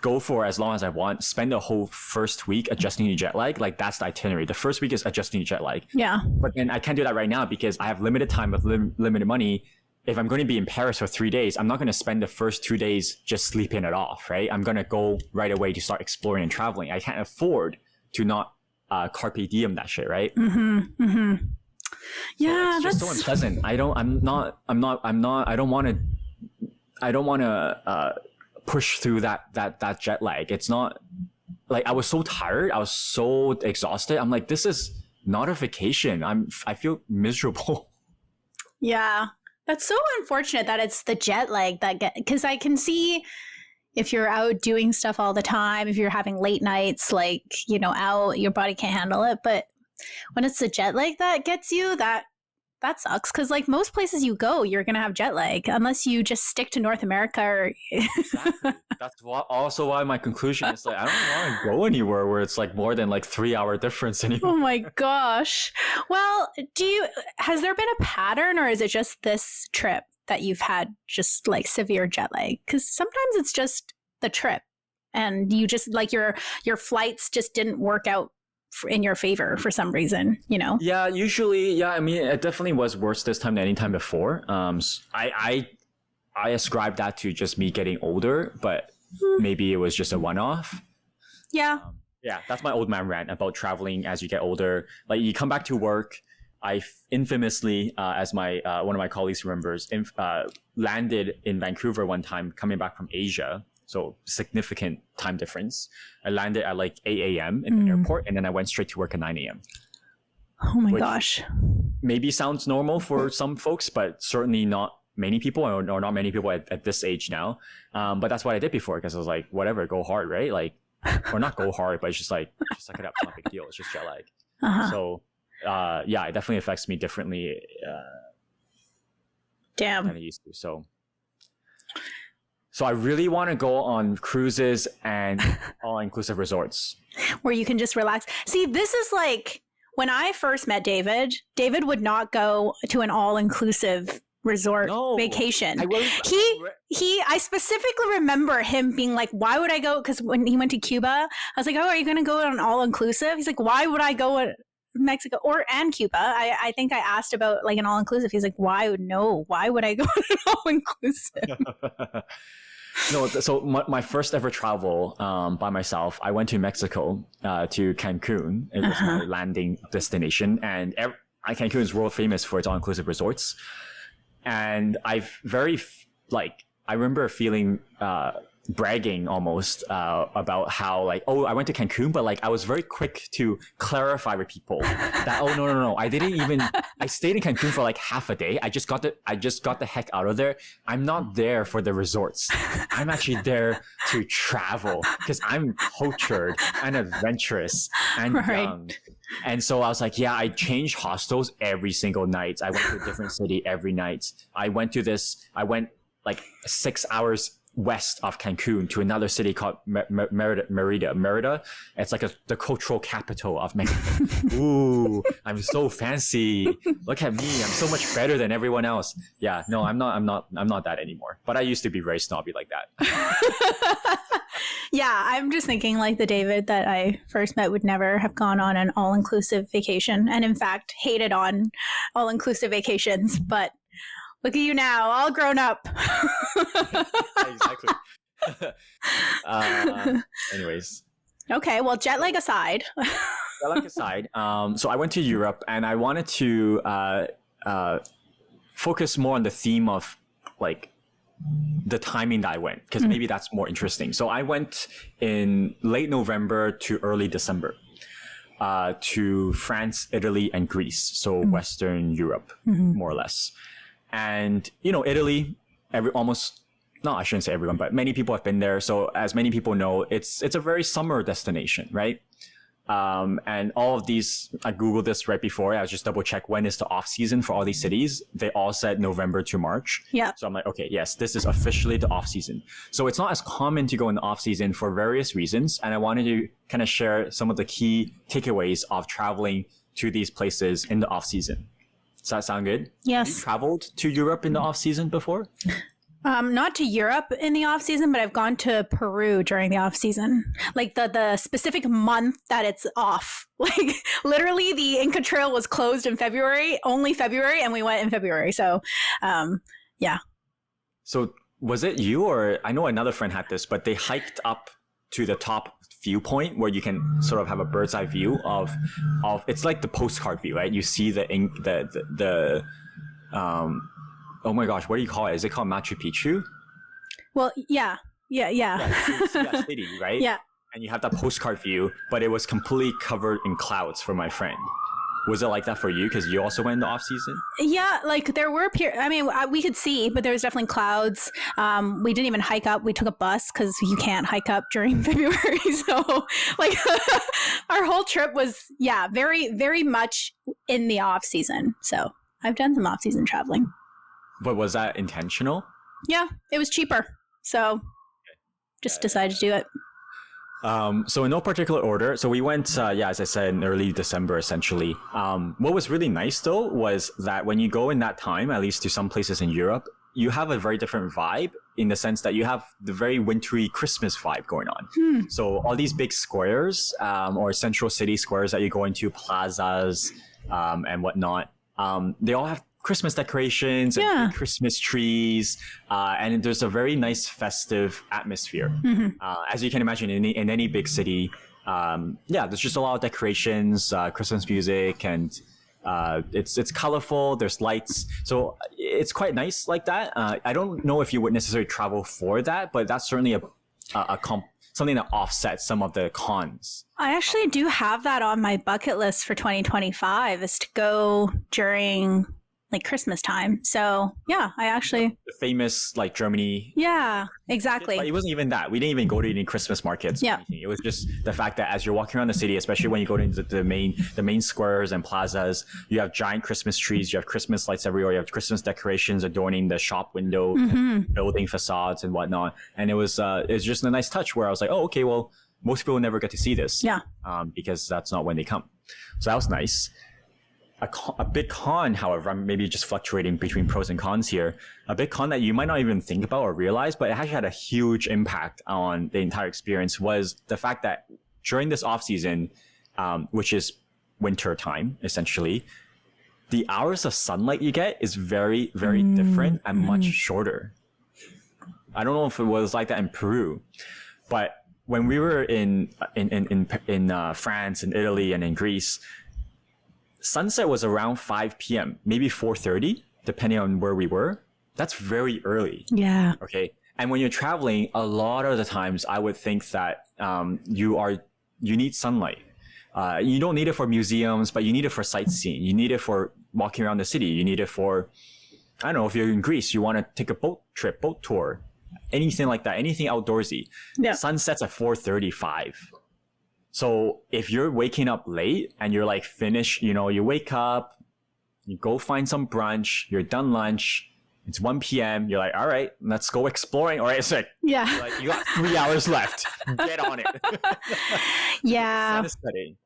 go for as long as I want, spend the whole first week adjusting to jet lag. Like that's the itinerary. The first week is adjusting to jet lag. Yeah. But then I can't do that right now because I have limited time with limited money. If I'm going to be in Paris for 3 days, I'm not going to spend the first 2 days just sleeping it off, right? I'm going to go right away to start exploring and traveling. I can't afford to not carpe diem that shit, right? Mm-hmm. Mm-hmm. Yeah, so it's just so unpleasant. I don't want to push through that jet lag. It's not like I was so tired. I was so exhausted. I'm like, this is not a vacation. I feel miserable. Yeah. That's so unfortunate that it's the jet lag because I can see if you're out doing stuff all the time, if you're having late nights, like, you know, out, your body can't handle it. But when it's the jet lag that gets you, that sucks. Because like most places you go, you're going to have jet lag unless you just stick to North America. Or Exactly. That's also why my conclusion is like, I don't want to go anywhere where it's like more than like 3 hour difference anymore. Oh my gosh. Well, has there been a pattern, or is it just this trip that you've had just like severe jet lag? Because sometimes it's just the trip and you just like your flights just didn't work out in your favor for some reason, you know? Yeah, usually. Yeah, I mean, it definitely was worse this time than any time before. I ascribe that to just me getting older, but maybe it was just a one-off. Yeah. Yeah, that's my old man rant about traveling as you get older. Like you come back to work. I infamously, as my one of my colleagues remembers, landed in Vancouver one time coming back from Asia. So significant time difference. I landed at like 8 a.m. in the airport, and then I went straight to work at 9 a.m. Oh my gosh. Maybe sounds normal for some folks, but certainly not many people, or not many people at this age now. But that's what I did before, because I was like, whatever, go hard, right? Like, or not go hard, but it's just like, just suck it up. It's not a big deal. It's just jet lag. Uh-huh. So, yeah, it definitely affects me differently. Damn. Than I used to. So I really want to go on cruises and all-inclusive resorts. Where you can just relax. See, this is like, when I first met David would not go to an all-inclusive resort vacation. I specifically remember him being like, why would I go? Because when he went to Cuba, I was like, oh, are you going to go on all-inclusive? He's like, why would I go Mexico and Cuba. I think I asked about like an all inclusive. He's like, why would no? Why would I go to an all inclusive? No, so my first ever travel by myself, I went to Mexico to Cancun. It was my landing destination, and Cancun is world famous for its all inclusive resorts. And I remember feeling bragging almost about how like, oh, I went to Cancun, but like I was very quick to clarify with people that, oh, no, I stayed in Cancun for like half a day. I just got the heck out of there. I'm not there for the resorts. I'm actually there to travel because I'm cultured and adventurous and young. And so I was like, yeah, I changed hostels every single night. I went to a different city every night. I went like 6 hours west of Cancun to another city called Merida. It's like the cultural capital of Mexico. Ooh, I'm so fancy. Look at me. I'm so much better than everyone else. Yeah, no, I'm not that anymore. But I used to be very snobby like that. Yeah, I'm just thinking like the David that I first met would never have gone on an all-inclusive vacation, and in fact hated on all-inclusive vacations, but look at you now, all grown up. Exactly. Anyways. Okay, well, jet lag aside. So I went to Europe, and I wanted to focus more on the theme of like the timing that I went, because maybe that's more interesting. So I went in late November to early December to France, Italy, and Greece. So Western Europe, more or less. And, Italy, I shouldn't say everyone, but many people have been there. So as many people know, it's a very summer destination, right? And all of these, I Googled this right before. I was just double check when is the off season for all these cities. They all said November to March. Yeah. So I'm like, okay, yes, this is officially the off season. So it's not as common to go in the off season for various reasons. And I wanted to kind of share some of the key takeaways of traveling to these places in the off season. Does that sound good? Yes. Have you traveled to Europe in the off season before? Not to Europe in the off season, but I've gone to Peru during the off season. Like the specific month that it's off. Like literally the Inca Trail was closed in only February, and we went in February. So, yeah. So was it you, or I know another friend had this, but they hiked up to the top viewpoint where you can sort of have a bird's eye view of it's like the postcard view, right? You see oh my gosh, what do you call it? Is it called Machu Picchu? Well, yeah. It's that city, right? Yeah. And you have that postcard view, but it was completely covered in clouds for my friend. Was it like that for you? Because you also went in the off season? Yeah, like there were we could see, but there was definitely clouds. We didn't even hike up. We took a bus because you can't hike up during February. So like our whole trip was, very, very much in the off season. So I've done some off season traveling. But was that intentional? Yeah, it was cheaper. So just decided to do it. So in no particular order. So we went, as I said, in early December, essentially. What was really nice, though, was that when you go in that time, at least to some places in Europe, you have a very different vibe in the sense that you have the very wintry Christmas vibe going on. So all these big squares or central city squares that you go into, plazas and whatnot, they all have Christmas decorations and Christmas trees, and there's a very nice festive atmosphere. As you can imagine, in any big city, there's just a lot of decorations, Christmas music, and it's colorful. There's lights, so it's quite nice like that. I don't know if you would necessarily travel for that, but that's certainly something that offsets some of the cons. I actually do have that on my bucket list for 2025, is to go during like Christmas time. So yeah, I actually the famous like Germany. Yeah, exactly. But it wasn't even that. We didn't even go to any Christmas markets. Yeah. It was just the fact that as you're walking around the city, especially when you go into the main squares and plazas, you have giant Christmas trees, you have Christmas lights everywhere, you have Christmas decorations adorning the shop window, building facades and whatnot. And it was just a nice touch where I was like, oh, okay, well, most people never get to see this. Yeah. Because that's not when they come. So that was nice. A big con, however, I'm maybe just fluctuating between pros and cons here. A big con that you might not even think about or realize, but it actually had a huge impact on the entire experience, was the fact that during this off season, which is winter time, essentially, the hours of sunlight you get is very, very different and much shorter. I don't know if it was like that in Peru, but when we were in France and Italy and in Greece, sunset was around 5 p.m., maybe 4:30, depending on where we were. That's very early. Yeah. Okay. And when you're traveling, a lot of the times I would think that you need sunlight. You don't need it for museums, but you need it for sightseeing. You need it for walking around the city. You need it for, I don't know, if you're in Greece, you want to take a boat tour, anything like that, anything outdoorsy. Yeah. Sunsets at 4:35. So if you're waking up late and you're like finished, you wake up, you go find some brunch, you're done lunch, it's 1 p.m. You're like, all right, let's go exploring. All right, it's like, Yeah. you got 3 hours left. Get on it. Yeah. Sun is setting.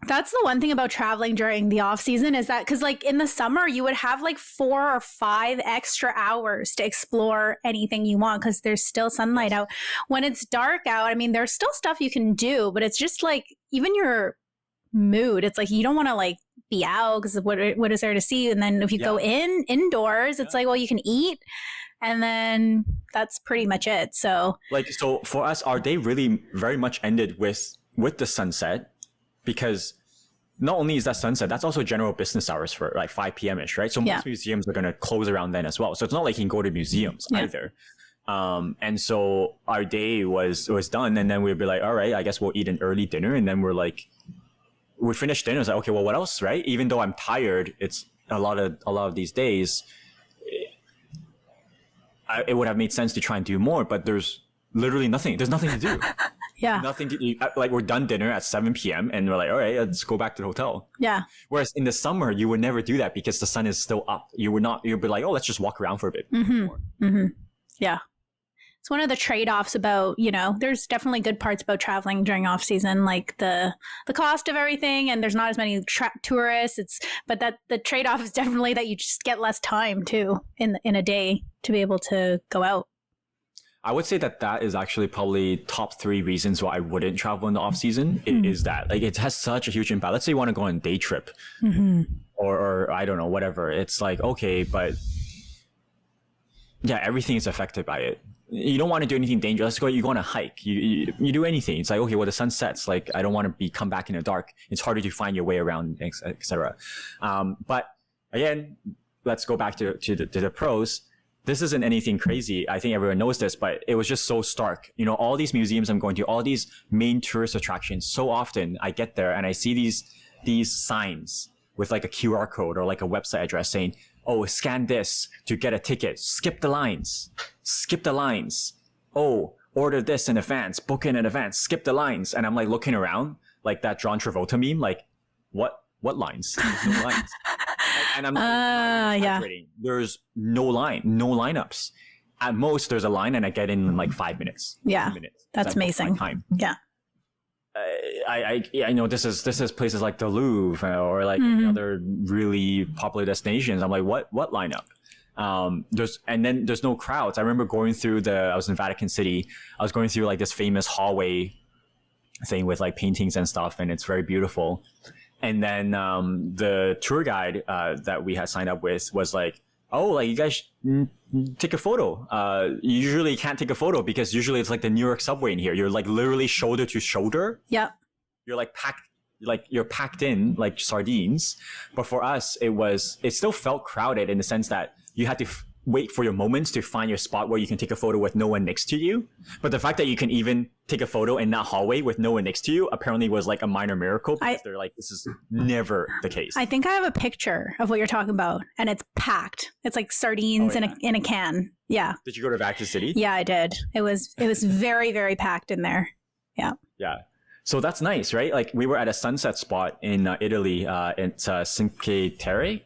That's the one thing about traveling during the off season is that because like in the summer you would have like 4 or 5 extra hours to explore anything you want because there's still sunlight out. When it's dark out, I mean, there's still stuff you can do, but it's just like even your mood. It's like you don't want to like be out because what is there to see? And then if you go indoors, it's like, well, you can eat. And then that's pretty much it. So for us, our day really very much ended with the sunset. Because not only is that sunset, that's also general business hours for like 5 p.m.-ish, right? So most museums are going to close around then as well. So it's not like you can go to museums either. And so our day was done. And then we'd be like, all right, I guess we'll eat an early dinner. And then we finished dinner. It's like, okay, well, what else, right? Even though I'm tired, it's a lot of these days, it would have made sense to try and do more, but there's literally nothing. There's nothing to do. Yeah. Nothing like we're done dinner at 7 p.m. and we're like, all right, let's go back to the hotel. Yeah. Whereas in the summer, you would never do that because the sun is still up. You'd be like, oh, let's just walk around for a bit. Yeah. It's one of the trade-offs about, there's definitely good parts about traveling during off season, like the cost of everything, and there's not as many tourists. But that the trade-off is definitely that you just get less time too in a day to be able to go out. I would say that is actually probably top 3 reasons why I wouldn't travel in the off season. Is that like it has such a huge impact. Let's say you want to go on a day trip, or I don't know, whatever. It's like, okay, but yeah, everything is affected by it. You don't want to do anything dangerous. You go on a hike. You do anything. It's like, okay, well, the sun sets. Like, I don't want to come back in the dark. It's harder to find your way around, etc. But again, let's go back to the pros. This isn't anything crazy. I think everyone knows this, but it was just so stark. All these museums I'm going to, all these main tourist attractions, so often I get there and I see these signs with like a QR code or like a website address saying, oh, scan this to get a ticket. Skip the lines. Oh, order this in advance. Book in advance. Skip the lines. And I'm like looking around like that John Travolta meme, like what lines? There's no lines. And I'm there's no lineups. At most, there's a line, and I get in like 5 minutes. Yeah, 10 minutes. that's amazing. Time. Yeah, I know this is places like the Louvre or like other really popular destinations. I'm like, what lineup? There's no crowds. I remember going through I was in Vatican City. I was going through like this famous hallway thing with like paintings and stuff, and it's very beautiful. And then the tour guide that we had signed up with was like, oh, like you guys take a photo. You usually can't take a photo because usually it's like the New York subway in here. You're like literally shoulder to shoulder. Yep. You're like you're packed in like sardines. But for us, it still felt crowded in the sense that you had to wait for your moments to find your spot where you can take a photo with no one next to you. But the fact that you can even take a photo in that hallway with no one next to you apparently was like a minor miracle because they're like, this is never the case. I think I have a picture of what you're talking about and it's packed. It's like sardines in a can. Yeah. Did you go to Vatican City? Yeah, I did. It was very, very packed in there. Yeah. Yeah. So that's nice, right? Like we were at a sunset spot in Italy. It's Cinque Terre.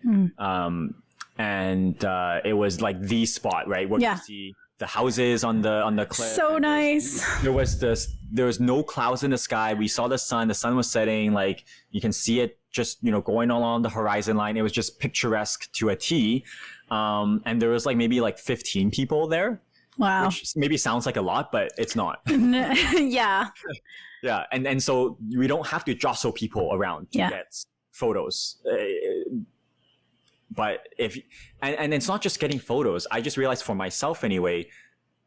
And it was like the spot, right? Where you see the houses on the cliff. So nice. There was no clouds in the sky. We saw the sun was setting. Like you can see it just, going along the horizon line. It was just picturesque to a T. And there was like maybe like 15 people there. Wow. Which maybe sounds like a lot, but it's not. Yeah. Yeah. And so we don't have to jostle people around to get photos. But and it's not just getting photos. I just realized for myself anyway,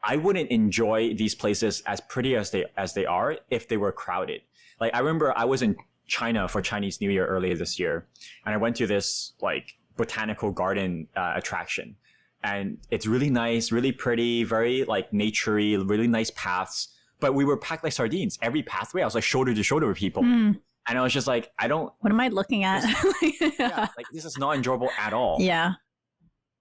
I wouldn't enjoy these places as pretty as they are if they were crowded. Like I remember I was in China for Chinese New Year earlier this year, and I went to this like botanical garden attraction, and it's really nice, really pretty, very like naturey, really nice paths. But we were packed like sardines. Every pathway, I was like shoulder to shoulder with people. And I was just like, what am I looking at? Yeah, like this is not enjoyable at all. Yeah.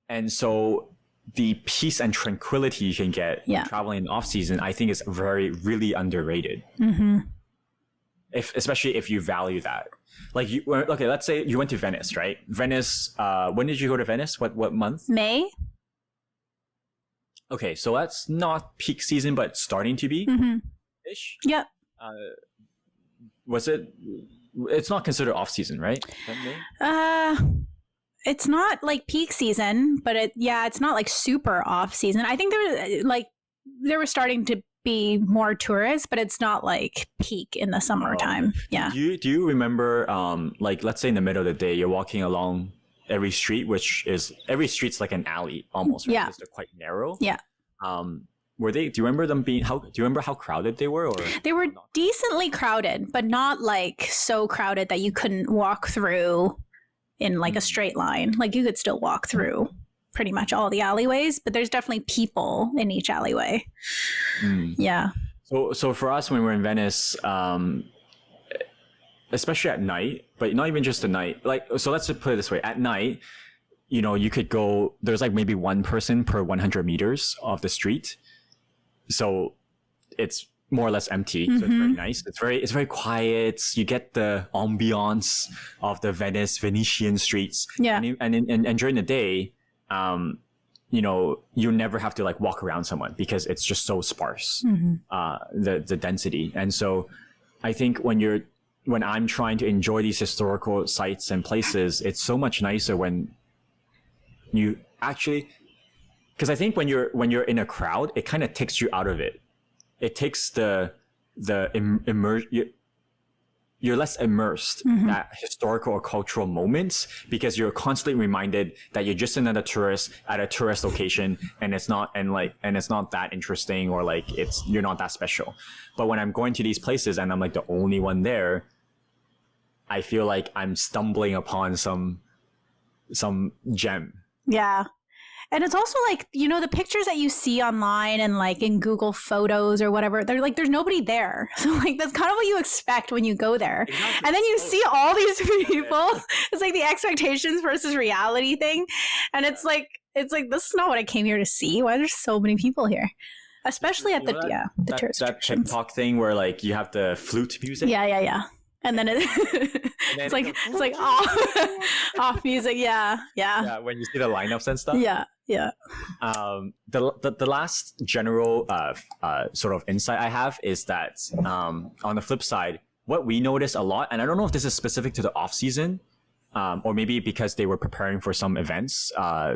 And so the peace and tranquility you can get traveling in off season, I think is really underrated. Especially if you value that. Like okay, let's say you went to Venice, right? Venice, when did you go to Venice? What month? May. Okay, so that's not peak season, but starting to be ish. Yep. Was it? It's not considered off season, right? It's not like peak season, but it's not like super off season. I think there were starting to be more tourists, but it's not like peak in the summertime. Yeah. Do you remember, like let's say in the middle of the day, you're walking along every street, every street's like an alley almost, right? Yeah. Because they're quite narrow. Yeah. Do you remember them being do you remember how crowded they were? Or they were decently crowded, but not like so crowded that you couldn't walk through in like a straight line. Like you could still walk through pretty much all the alleyways, but there's definitely people in each alleyway. Yeah. So for us, when we're in Venice, especially at night, but not even just at night, like, so let's just put it this way. At night, you could go, there's like maybe one person per 100 meters of the street. So it's more or less empty. So it's very nice. It's very quiet. You get the ambiance of the Venetian streets. Yeah. And during the day, you never have to like walk around someone because it's just so sparse, the density. And so I think when I'm trying to enjoy these historical sites and places, it's so much nicer when you actually, because I think when you're in a crowd, it kind of takes you out of it. It takes you're less immersed in that historical or cultural moments because you're constantly reminded that you're just another tourist at a tourist location, and it's not that interesting, or like you're not that special. But when I'm going to these places and I'm like the only one there, I feel like I'm stumbling upon some gem. Yeah. And it's also like, the pictures that you see online and like in Google Photos or whatever, they're like, there's nobody there. So like, that's kind of what you expect when you go there. Exactly. And then you see all these people. It's like the expectations versus reality thing. And it's like, this is not what I came here to see. Why are there so many people here? Especially at the tourist that TikTok thing where like you have the flute music. Yeah. And then it's like off music. Yeah. When you see the lineups and stuff. Yeah. The last general sort of insight I have is that on the flip side, what we notice a lot, and I don't know if this is specific to the off season, or maybe because they were preparing for some events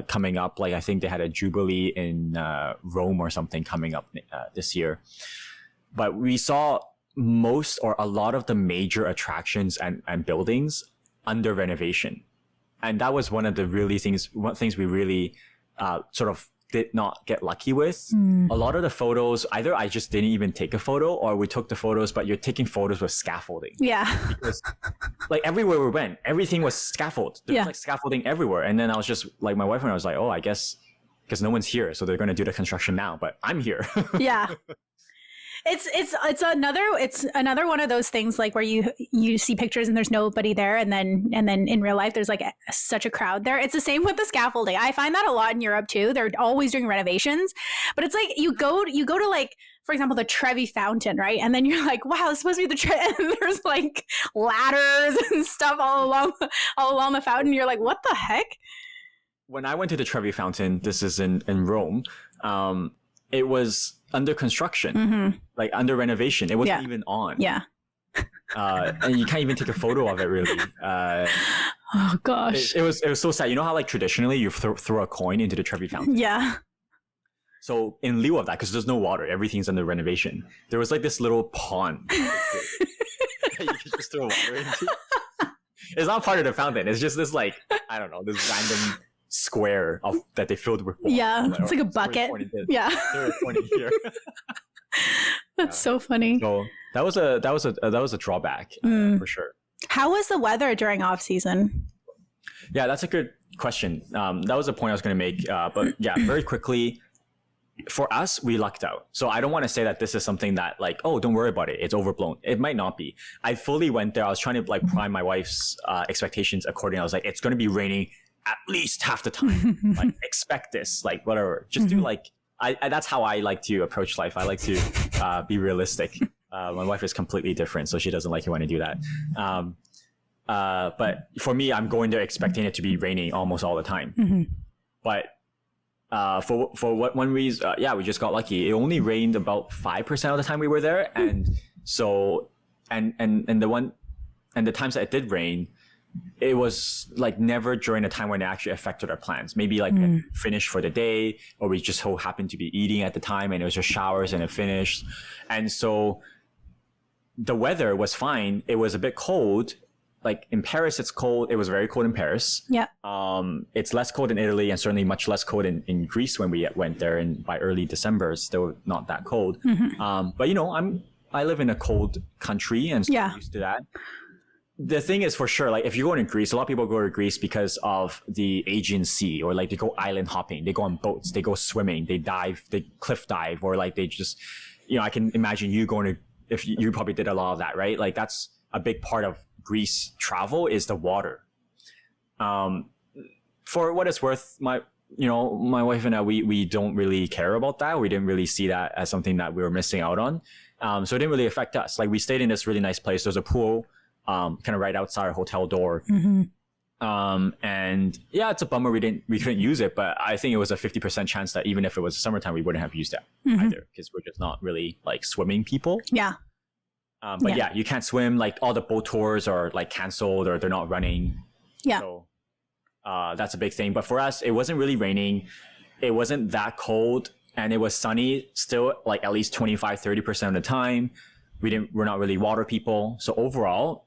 coming up. Like I think they had a jubilee in Rome or something coming up this year, but we saw most or a lot of the major attractions and buildings under renovation. And that was one of the things we really sort of did not get lucky with. A lot of the photos, either I just didn't even take a photo, or we took the photos, but you're taking photos with scaffolding. Yeah. Because like everywhere we went, everything was scaffold. There was like scaffolding everywhere. And then I was just like, my wife and I was like, oh, I guess because no one's here, so they're going to do the construction now, but I'm here. Yeah. It's another one of those things like where you see pictures and there's nobody there, and then in real life there's like such a crowd there. It's the same with the scaffolding. I find that a lot in Europe too. They're always doing renovations, but it's like you go to like, for example, the Trevi Fountain, right? And then you're like, wow, it's supposed to be the Trevi, and there's like ladders and stuff all along the fountain. You're like, what the heck? When I went to the Trevi Fountain, this is in Rome, it was under construction, like under renovation. It wasn't even on. Yeah. And you can't even take a photo of it, really. Oh gosh. It was so sad. You know how like traditionally you throw a coin into the Trevi Fountain? Yeah. So in lieu of that, because there's no water, everything's under renovation, there was like this little pond that you could just throw water into. It's not part of the fountain. It's just this like, I don't know, this random square that they filled with water. Yeah, it's like a bucket. Yeah, they're pointing here. That's so funny. So that was a drawback for sure. How was the weather during off season? Yeah, that's a good question. That was a point I was going to make. But yeah, very quickly, for us, we lucked out. So I don't want to say that this is something that like, oh, don't worry about it. It's overblown. It might not be. I fully went there. I was trying to like prime my wife's expectations accordingly. I was like, it's going to be raining at least half the time. Like expect this, like whatever. Just do like, that's how I like to approach life. I like to be realistic. My wife is completely different, so she doesn't like it when I do that. But for me, I'm going there expecting it to be raining almost all the time. But for what one reason, we just got lucky. It only rained about 5% of the time we were there, and so and the times that it did rain, it was like never during a time when it actually affected our plans. Maybe like it finished for the day, or we just so happened to be eating at the time, and it was just showers and it finished, and so the weather was fine. It was a bit cold. Like in Paris, it's cold. It was very cold in Paris. Yeah. It's less cold in Italy, and certainly much less cold in Greece when we went there. And by early December, it's still not that cold. But you know, I live in a cold country, and so I'm used to that. The thing is, for sure, like if you're going to Greece, a lot of people go to Greece because of the Aegean Sea, or like they go island hopping, they go on boats, they go swimming, they dive, they cliff dive, or like they just, you know, I can imagine you going to, if you probably did a lot of that, right? Like that's a big part of Greece travel is the water. For what it's worth, my wife and I, we don't really care about that. We didn't really see that as something that we were missing out on. So it didn't really affect us. Like we stayed in this really nice place. There's a pool, kind of right outside our hotel door. And yeah, it's a bummer we couldn't use it, but I think it was a 50% chance that even if it was summertime, we wouldn't have used it either, because we're just not really like swimming people. Yeah. But yeah, you can't swim. Like all the boat tours are like canceled or they're not running. Yeah. So that's a big thing. But for us, it wasn't really raining. It wasn't that cold, and it was sunny still, like at least 25-30% of the time. We're not really water people. So overall,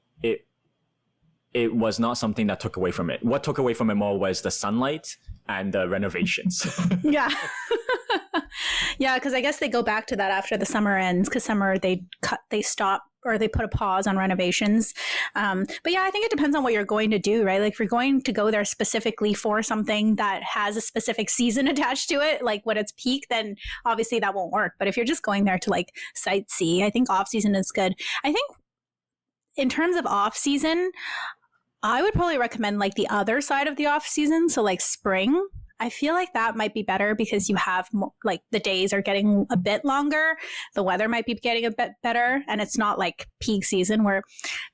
it was not something that took away from it. What took away from it more was the sunlight and the renovations. Yeah. Yeah, because I guess they go back to that after the summer ends, because summer they stop or they put a pause on renovations. But yeah, I think it depends on what you're going to do, right? Like if you're going to go there specifically for something that has a specific season attached to it, like when it's peak, then obviously that won't work. But if you're just going there to like sightsee, I think off season is good. I think in terms of off season, I would probably recommend like the other side of the off season. So like spring, I feel like that might be better because you have more, like the days are getting a bit longer. The weather might be getting a bit better. And it's not like peak season, where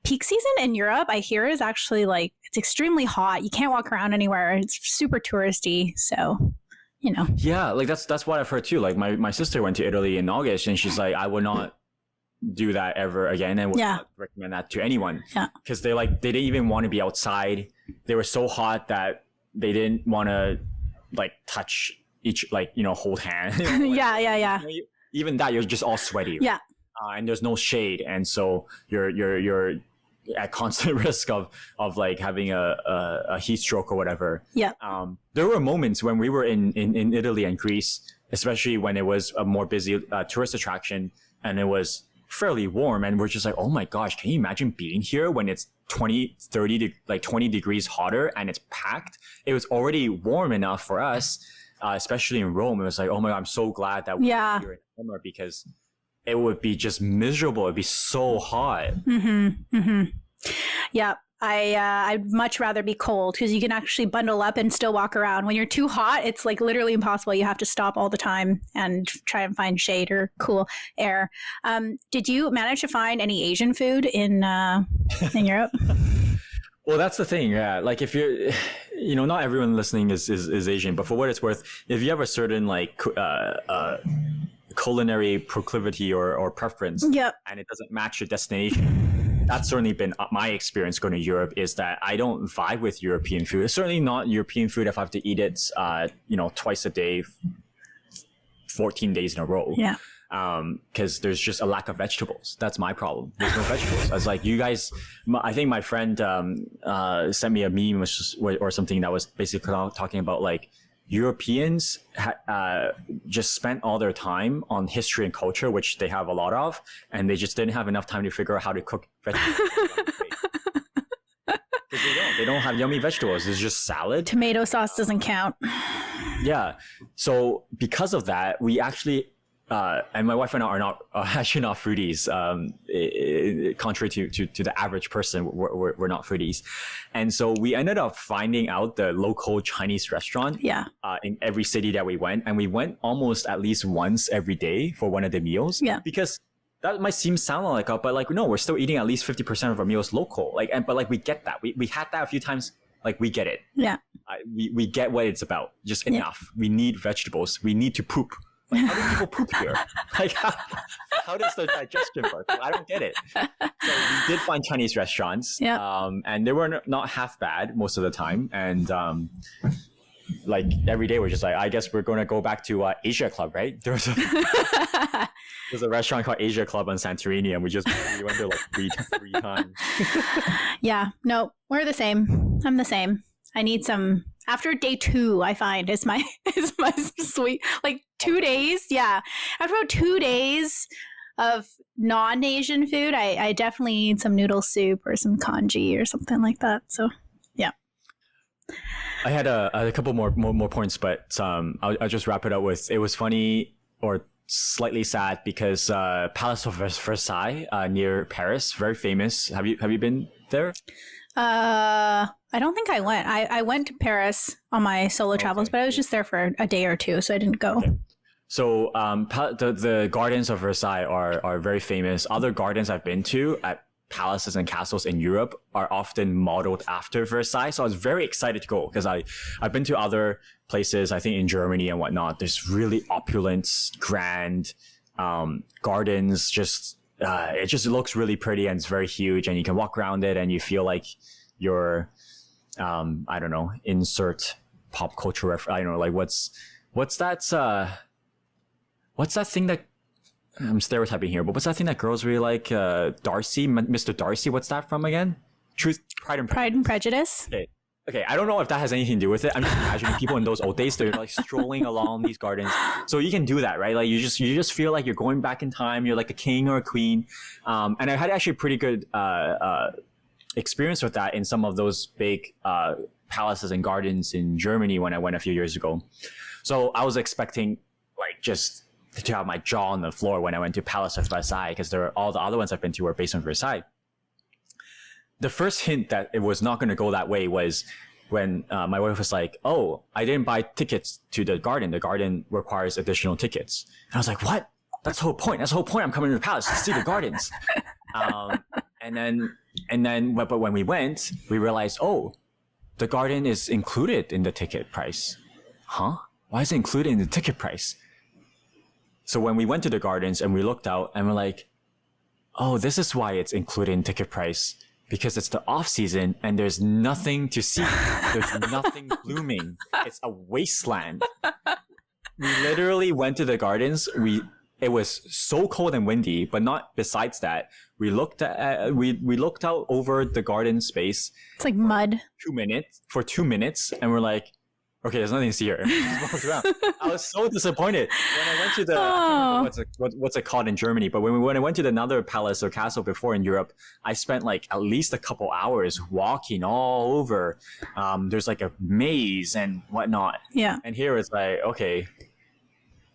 peak season in Europe, I hear, is actually like, it's extremely hot. You can't walk around anywhere. It's super touristy. So, you know. Yeah, like that's what I've heard too. Like my sister went to Italy in August, and she's like, I would not do that ever again, and would not recommend that to anyone. Yeah. Because they didn't even want to be outside. They were so hot that they didn't want to like touch each, like, you know, hold hand. You know, yeah. Even that, you're just all sweaty. Yeah. And there's no shade, and so you're at constant risk of like having a heat stroke or whatever. Yeah. There were moments when we were in Italy and Greece, especially when it was a more busy tourist attraction, and it was fairly warm, and we're just like, oh my gosh, can you imagine being here when it's 20 degrees hotter and it's packed? It was already warm enough for us, especially in Rome. It was like, oh my God, I'm so glad that we're here in summer, because it would be just miserable. It'd be so hot. Yeah. I'd much rather be cold, because you can actually bundle up and still walk around. When you're too hot, it's like literally impossible. You have to stop all the time and try and find shade or cool air. Did you manage to find any Asian food in Europe? Well, that's the thing. Yeah. Like if you're, you know, not everyone listening is Asian, but for what it's worth, if you have a certain like, culinary proclivity or preference, and it doesn't match your destination, that's certainly been my experience going to Europe, is that I don't vibe with European food. It's certainly not European food if I have to eat it, you know, twice a day, 14 days in a row. Yeah. because there's just a lack of vegetables. That's my problem. There's no vegetables. I was like, you guys, I think my friend sent me a meme or something that was basically talking about like Europeans just spent all their time on history and culture, which they have a lot of, and they just didn't have enough time to figure out how to cook vegetables. They don't have yummy vegetables. It's just salad. Tomato sauce doesn't count. Yeah. So because of that, we actually, and my wife and I are not actually not foodies. Contrary to the average person, we're not foodies, and so we ended up finding out the local Chinese restaurant. Yeah. In every city that we went, and we went almost at least once every day for one of the meals. Yeah. Because that might sound like but like no, we're still eating at least 50% of our meals local. Like, but like we get that. We had that a few times. Like we get it. Yeah. We get what it's about. Just enough. We need vegetables. We need to poop. Like, how do people poop here? Like, how does the digestion work? I don't get it. So we did find Chinese restaurants. Yeah. And they were not half bad most of the time. And like every day we're just like, I guess we're going to go back to Asia Club, right? There's a restaurant called Asia Club on Santorini, and we went there like three times. Yeah. No, we're the same. I'm the same. I need some. After day 2, I find is my sweet, like 2 days. Yeah. After about 2 days of non-Asian food, I definitely need some noodle soup or some congee or something like that. So yeah. I had a couple more points, but I'll just wrap it up with, it was funny or slightly sad because Palace of Versailles near Paris, very famous. Have you been there? I don't think I went. I went to Paris on my solo travels, but I was just there for a day or two, so I didn't go. Okay. So the gardens of Versailles are very famous. Other gardens I've been to at palaces and castles in Europe are often modeled after Versailles. So I was very excited to go because I've been to other places, I think in Germany and whatnot. There's really opulent, grand gardens. Just it just looks really pretty and it's very huge, and you can walk around it and you feel like you're I don't know, insert pop culture I don't know, like what's that thing that I'm stereotyping here, but what's that thing that girls really like? Darcy, Mr. Darcy. What's that from again? Pride and Prejudice. Okay. I don't know if that has anything to do with it. I'm just imagining people in those old days, they're like strolling along these gardens. So you can do that, right? Like you just feel like you're going back in time. You're like a king or a queen. And I had actually a pretty good experience with that in some of those big palaces and gardens in Germany when I went a few years ago. So I was expecting like just to have my jaw on the floor when I went to Palace of Versailles, because all the other ones I've been to were based on Versailles. The first hint that it was not going to go that way was when my wife was like, "Oh, I didn't buy tickets to the garden. The garden requires additional tickets." And I was like, "What? That's the whole point. That's the whole point. I'm coming to the palace to see the gardens." But when we went, we realized, oh, the garden is included in the ticket price. Huh? Why is it included in the ticket price? So when we went to the gardens and we looked out and we're like, oh, this is why it's included in ticket price, because it's the off season and there's nothing to see. There's nothing blooming. It's a wasteland. We literally went to the gardens. It was so cold and windy, but not besides that. We looked out over the garden space. It's like mud. For 2 minutes, and we're like, okay, there's nothing to see here. I was so disappointed when I went to the I can't remember what's it called in Germany, but when I went to another palace or castle before in Europe, I spent like at least a couple hours walking all over. There's like a maze and whatnot. Yeah. And here it's like, okay.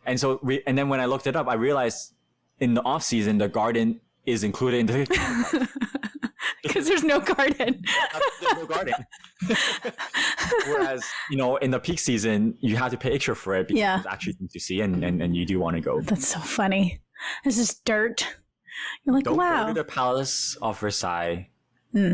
And then when I looked it up, I realized in the off season the garden is included in the because there's no garden. There's no garden. Whereas, in the peak season, you have to pay extra for it because there's actually things to see and you do want to go. That's so funny. This is dirt. You're like, don't wow. Go to the Palace of Versailles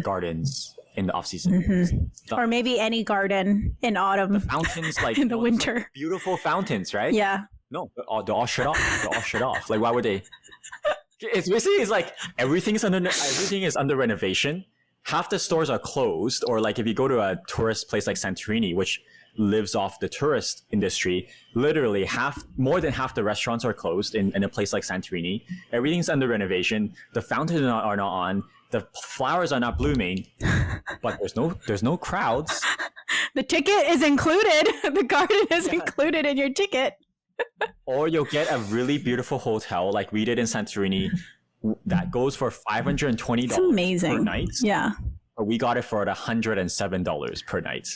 gardens in the off season. Mm-hmm. Or maybe any garden in autumn. The fountains, like in the winter. like beautiful fountains, right? Yeah. No, they're all shut off. They're all shut off. Like, why would they? It's like everything is under renovation. Half the stores are closed, or like if you go to a tourist place like Santorini, which lives off the tourist industry. Literally more than half the restaurants are closed in a place like Santorini. Everything's under renovation. The fountains are not on. The flowers are not blooming, but there's no crowds. The ticket is included. The garden is included in your ticket. Or you'll get a really beautiful hotel like we did in Santorini that goes for $520 per night. Yeah. But we got it for $107 per night.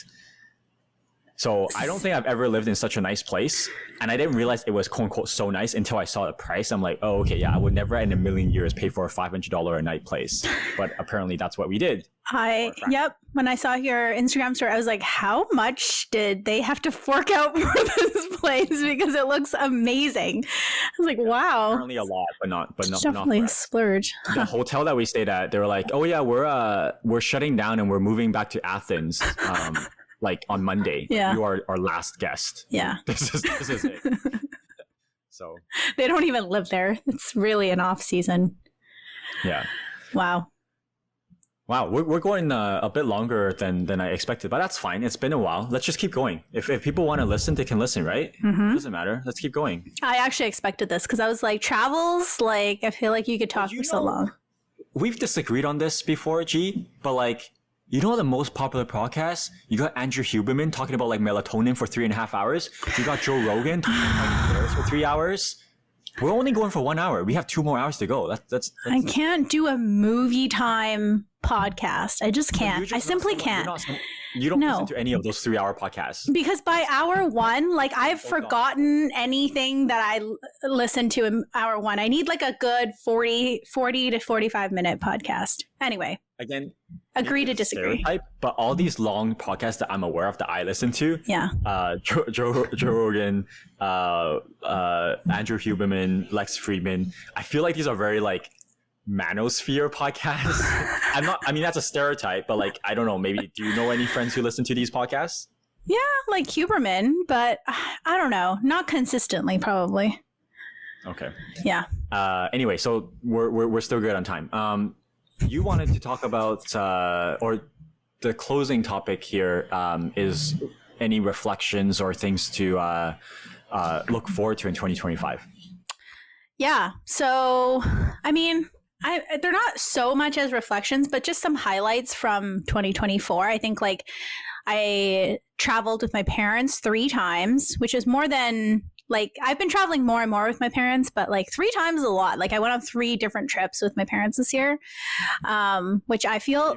So I don't think I've ever lived in such a nice place. And I didn't realize it was quote unquote so nice until I saw the price. I'm like, oh, okay, yeah, I would never in a million years pay for a $500 a night place. But apparently that's what we did. Yep. When I saw your Instagram story, I was like, how much did they have to fork out for this place? Because it looks amazing. I was like, wow. Apparently a lot, but not definitely a splurge. The hotel that we stayed at, they were like, oh yeah, we're shutting down and we're moving back to Athens. Like on Monday. Yeah. You are our last guest. Yeah. This is it. So they don't even live there. It's really an off season. Yeah. Wow. We're going a bit longer than I expected, but that's fine. It's been a while. Let's just keep going. If people want to listen, they can listen, right? Mm-hmm. It doesn't matter. Let's keep going. I actually expected this because I was like, travels, like, I feel like you could talk for so long. We've disagreed on this before, G, but like, you know the most popular podcast? You got Andrew Huberman talking about like melatonin for 3.5 hours. You got Joe Rogan talking about bears for 3 hours. We're only going for 1 hour. We have 2 more hours to go. That's I can't do a movie time podcast. I just can't. I simply can't. You don't listen to any of those 3-hour podcasts. Because by hour 1, like I've forgotten anything that I listened to in hour 1. I need like a good 40 to 45 minute podcast. Anyway. Again, agree to disagree. But all these long podcasts that I'm aware of that I listen to, Joe Rogan, Andrew Huberman, Lex Friedman, I feel like these are very like manosphere podcasts. I mean that's a stereotype, but like I don't know, maybe do you know any friends who listen to these podcasts? Yeah, like Huberman, but I don't know, not consistently probably. Okay. Yeah. Anyway, so we're still good on time. You wanted to talk about or the closing topic here is any reflections or things to look forward to in 2025. Yeah. So, I mean, they're not so much as reflections, but just some highlights from 2024. I think like I traveled with my parents 3 times, which is more than like I've been traveling more and more with my parents, but like 3 times is a lot. Like I went on 3 different trips with my parents this year, which I feel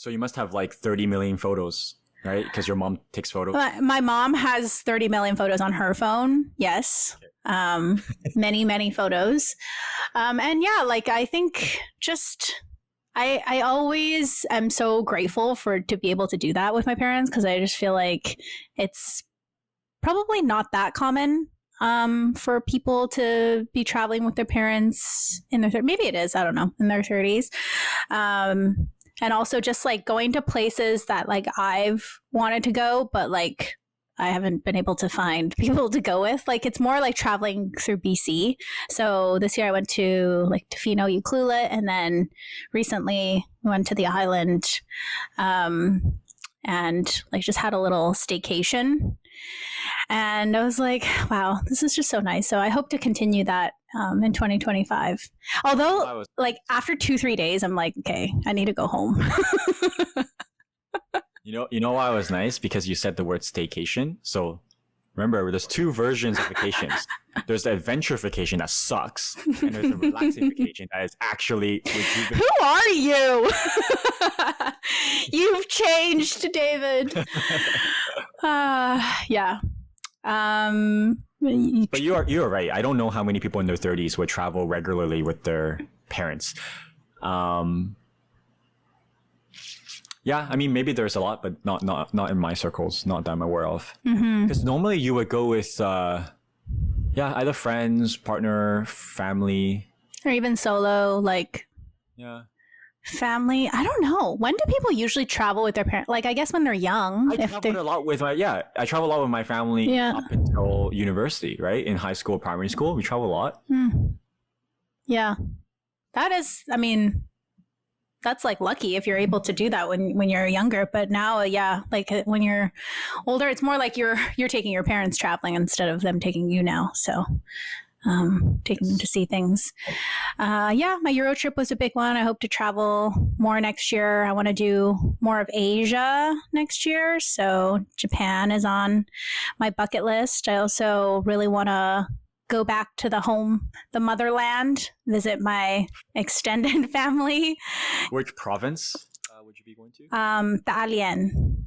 you must have like 30 million photos, right? Because your mom takes photos. My mom has 30 million photos on her phone. Yes. Okay. Many photos. And yeah, like I think just I always am so grateful to be able to do that with my parents because I just feel like it's probably not that common for people to be traveling with their parents in their 30s. Maybe it is, I don't know, in their 30s. And also just like going to places that like I've wanted to go, but like I haven't been able to find people to go with. Like it's more like traveling through BC. So this year I went to like Tofino, Ucluelet, and then recently went to the island and like just had a little staycation. And I was like, wow, this is just so nice. So I hope to continue that in 2025. Although like after 2-3 days, I'm like, okay, I need to go home. You know why it was nice? Because you said the word staycation. So remember, there's 2 versions of vacations. There's the adventure vacation that sucks, and there's the relaxing vacation that is actually rejuvenating. Who are you? You've changed, David. Yeah. But you're right. I don't know how many people in their 30s would travel regularly with their parents. Yeah, I mean, maybe there's a lot, but not in my circles, not that I'm aware of. Because normally you would go with, either friends, partner, family. Or even solo, like family. I don't know. When do people usually travel with their parents? Like, I guess when they're young. I travel a lot with my family up until university, right? In high school, primary school, we travel a lot. Yeah. That is, I mean... that's like lucky if you're able to do that when you're younger. But now, yeah, like when you're older, it's more like you're taking your parents traveling instead of them taking you now. So taking them to see things. Yeah, my Euro trip was a big one. I hope to travel more next year. I want to do more of Asia next year. So Japan is on my bucket list. I also really want to go back to the motherland, visit my extended family. Which province would you be going to? Dalian.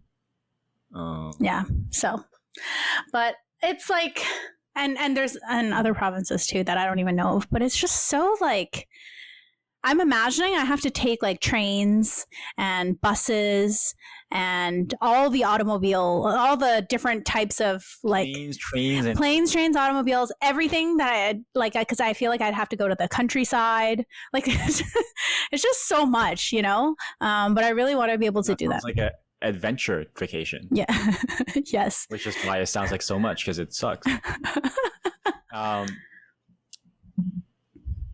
Oh. Yeah. So, but it's like, and there's other provinces too that I don't even know of, but it's just so like, I'm imagining I have to take like trains and buses and all the different types of like planes, trains, automobiles, everything that I like, because I feel like I'd have to go to the countryside. Like it's just so much, you know. But I really want to be able to do that. Like a adventure vacation. Yeah. Yes. Which is why it sounds like so much, because it sucks.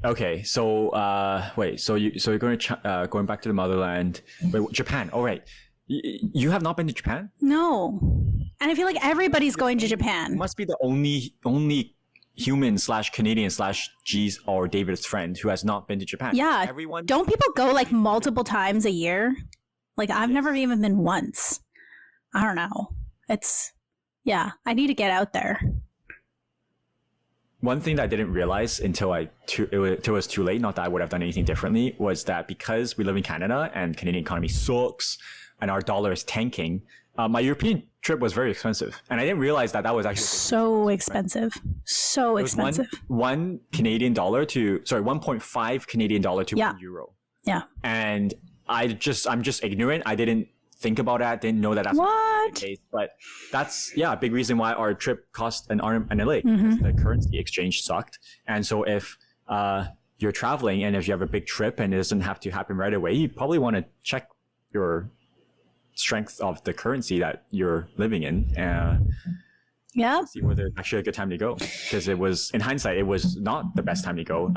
Okay, so wait, so you're going to going back to the motherland. Wait, Japan. All right, you have not been to Japan? No, and I feel like everybody's going to Japan. You must be the only human / Canadian / G's or David's friend who has not been to Japan. Yeah, everyone. Don't people go like multiple times a year? Like I've never even been once. I don't know. I need to get out there. One thing that I didn't realize until it was too late, not that I would have done anything differently, was that because we live in Canada and Canadian economy sucks and our dollar is tanking, my European trip was very expensive. And I didn't realize that was actually so expensive. Right? So expensive. One Canadian dollar 1.5 Canadian dollar to 1 euro. Yeah. And I'm just ignorant. I didn't think about that. Didn't know that's what the case. But that's a big reason why our trip cost an arm and a leg, because the currency exchange sucked. And so if you're traveling and if you have a big trip and it doesn't have to happen right away, you probably want to check your strength of the currency that you're living in. See whether it's actually a good time to go, because in hindsight it was not the best time to go.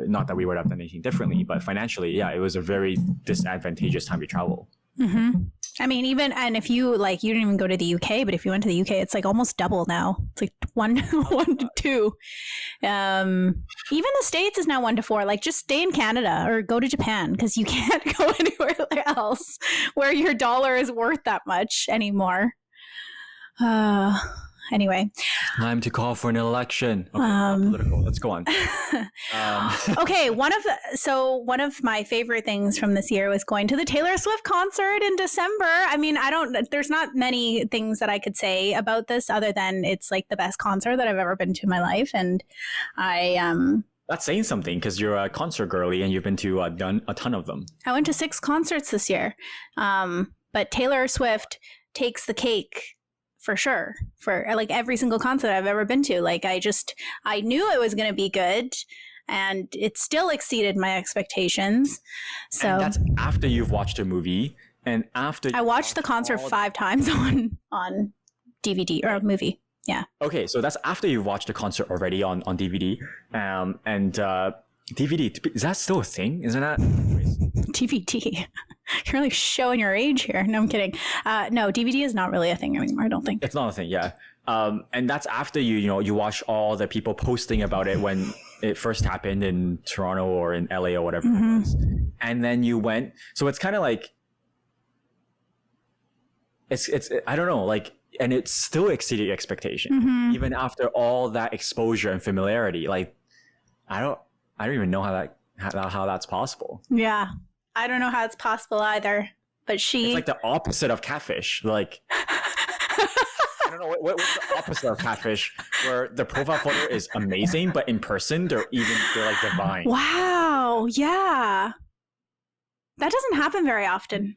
Not that we would have done anything differently, but financially, it was a very disadvantageous time to travel. I mean, and if you you didn't even go to the UK, but if you went to the UK, it's like almost double now. It's like 1 to 2. Even the States is now 1 to 4. Like, just stay in Canada or go to Japan, because you can't go anywhere else where your dollar is worth that much anymore. Anyway, time to call for an election. Okay, political. Let's go on. Okay, one of my favorite things from this year was going to the Taylor Swift concert in December. I mean, there's not many things that I could say about this other than it's like the best concert that I've ever been to in my life, and That's saying something, because you're a concert girly and you've been to a ton of them. I went to 6 concerts this year, but Taylor Swift takes the cake. For sure. For like every single concert I've ever been to. Like I knew it was going to be good, and it still exceeded my expectations. So and that's after you've watched a movie, and after I watched the concert 5 times on DVD or a movie. Yeah. Okay, so that's after you've watched the concert already on DVD. And DVD, is that still a thing? Isn't that? DVD. You're really showing your age here. No, I'm kidding. No, DVD is not really a thing anymore, I don't think. It's not a thing, yeah. And that's after you watch all the people posting about it when it first happened in Toronto or in LA or whatever it was. And then you went. So it's kind of like, it's I don't know, like, and it still exceeded expectation, even after all that exposure and familiarity. Like, I don't even know how that's possible. Yeah. I don't know how it's possible either, but it's like the opposite of catfish. Like, I don't know what's the opposite of catfish, where the profile photo is amazing, but in person they're like divine. Wow. Yeah. That doesn't happen very often.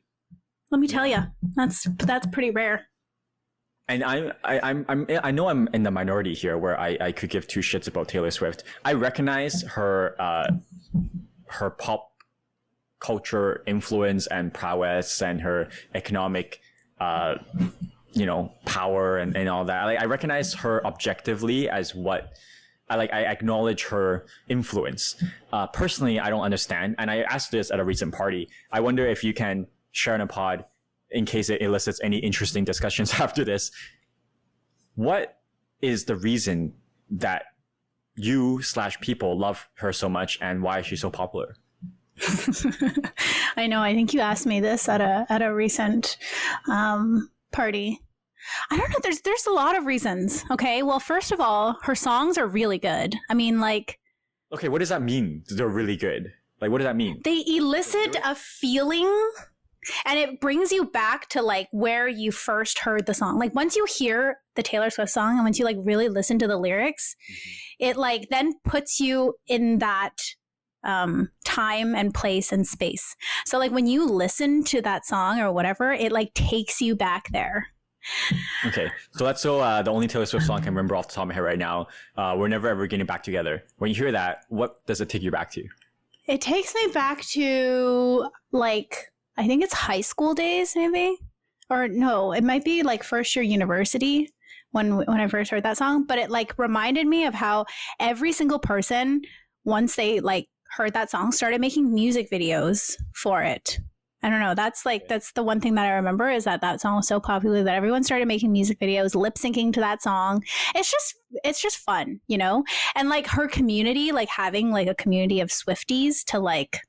Let me tell you, that's pretty rare. And I know I'm in the minority here, where I could give 2 shits about Taylor Swift. I recognize her pop culture influence and prowess and her economic power and all that. I recognize her objectively as what I acknowledge her influence. Personally, I don't understand. And I asked this at a recent party. I wonder if you can share in a pod in case it elicits any interesting discussions after this. What is the reason that you/people love her so much, and why is she so popular? I know. I think you asked me this at a recent party. I don't know. There's a lot of reasons. Okay. Well, first of all, her songs are really good. I mean, like. Okay, what does that mean? They're really good. Like, what does that mean? They elicit a feeling, and it brings you back to like where you first heard the song. Like once you hear the Taylor Swift song, and once you like really listen to the lyrics, it like then puts you in that time and place and space. So like when you listen to that song or whatever, it like takes you back there. Okay, so that's the only Taylor Swift song I can remember off the top of my head right now. We're never ever getting back together. When you hear that, what does it take you back to? It takes me back to like, I think it's high school days maybe, or no, it might be like first year university when I first heard that song. But it like reminded me of how every single person, once they like heard that song, started making music videos for it. I don't know. That's the one thing that I remember is that song was so popular that everyone started making music videos, lip syncing to that song. It's just fun, you know? And like her community, like having like a community of Swifties to like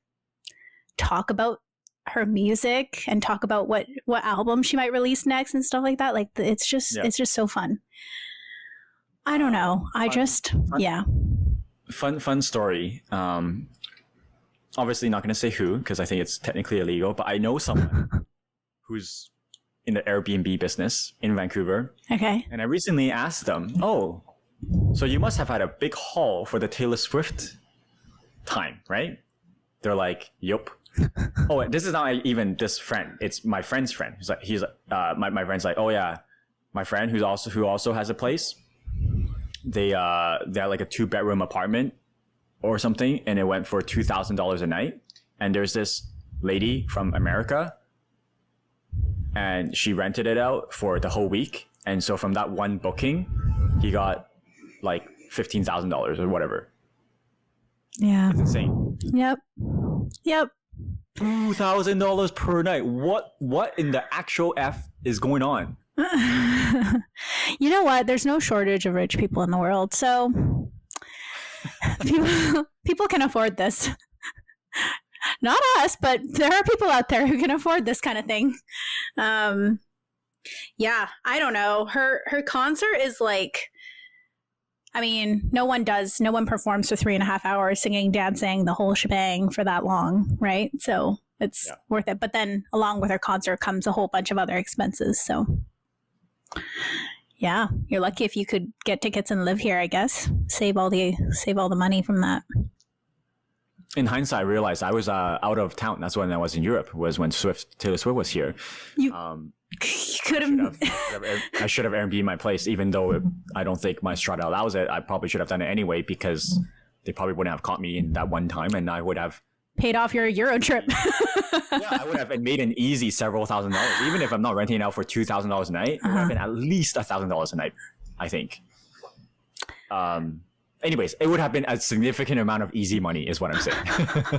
talk about her music and talk about what album she might release next and stuff like that. Like it's just so fun. I don't know. Fun story. Obviously not going to say who, because I think it's technically illegal, but I know someone who's in the Airbnb business in Vancouver. Okay. And I recently asked them, oh, so you must have had a big haul for the Taylor Swift time, right? They're like, yup. Oh, this is not even this friend. It's my friend's friend. My friend's like, oh yeah, my friend who also has a place. They had like a 2-bedroom apartment or something, and it went for $2,000 a night. And there's this lady from America, and she rented it out for the whole week. And so from that one booking, he got like $15,000 or whatever. Yeah, it's insane. Yep. $2,000 per night. What in the actual F is going on? You know what? There's no shortage of rich people in the world, so people can afford this. Not us, but there are people out there who can afford this kind of thing. Yeah, I don't know. Her concert is like, I mean, no one performs for 3.5 hours singing, dancing, the whole shebang for that long, right? So it's worth it. But then along with her concert comes a whole bunch of other expenses. So yeah, you're lucky if you could get tickets and live here, I guess. Save all the money from that. In hindsight, I realized I was out of town. That's when I was in Europe, was when Taylor Swift was here. You could have. I should have Airbnb my place, even though I don't think my Strata allows it. I probably should have done it anyway, because they probably wouldn't have caught me in that one time, and I would have paid off your Euro trip. Yeah, I would have made an easy several $1,000s. Even if I'm not renting it out for $2,000 a night, it would have been at least $1,000 a night, I think. Anyways, it would have been a significant amount of easy money, is what I'm saying.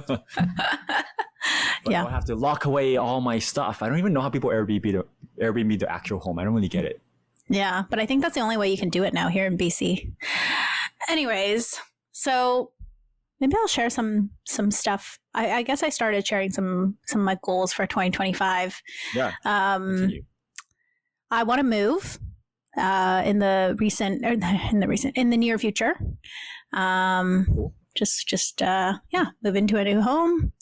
But yeah, I'll have to lock away all my stuff. I don't even know how people Airbnb their actual home. I don't really get it. Yeah, but I think that's the only way you can do it now here in BC. Anyways, so maybe I'll share some stuff. I guess I started sharing some of my goals for 2025. Yeah. I want to move in the near future. Cool. Just move into a new home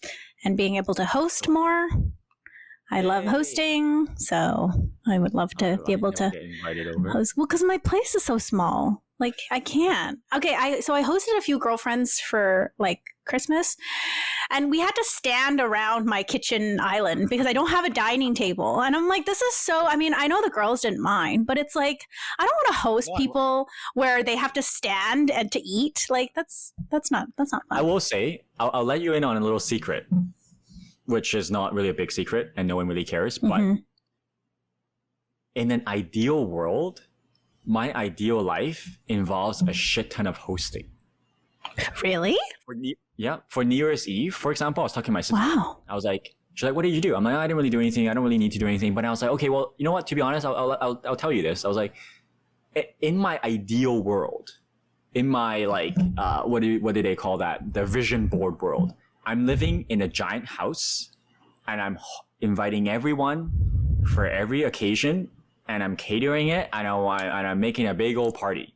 and being able to host more. I love hosting, so I would love to be able to host. Well, because my place is so small. Like, I can't. Okay, I hosted a few girlfriends for, like, Christmas, and we had to stand around my kitchen island because I don't have a dining table. And I'm like, this is so, I mean, I know the girls didn't mind, but it's like, I don't want to host people where they have to stand and to eat. Like, that's not fun. I will say, I'll let you in on a little secret, which is not really a big secret and no one really cares. But in an ideal world, my ideal life involves a shit ton of hosting. Really? For New Year's Eve, for example, I was talking to my sister. Wow. I was like, she's like, what did you do? I'm like, I didn't really do anything. I don't really need to do anything. But I was like, okay, well, you know what? To be honest, I'll tell you this. I was like, in my ideal world, in my like, what do they call that? The vision board world. I'm living in a giant house, and I'm inviting everyone for every occasion, and I'm catering it, and I'm making a big old party.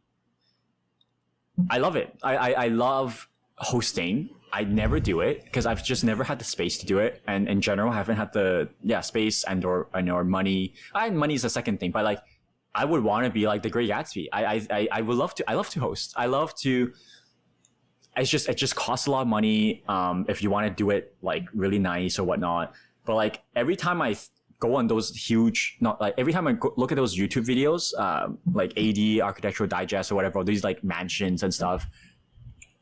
I love it. I love hosting. I never do it because I've just never had the space to do it, and in general, I haven't had the space and or money. Money is the second thing, but like, I would want to be like the Great Gatsby. I would love to. I love to host. I love to. It just costs a lot of money. If you want to do it like really nice or whatnot, but like every time I go on those huge, not like every time I look at those YouTube videos, like AD Architectural Digest or whatever, these like mansions and stuff.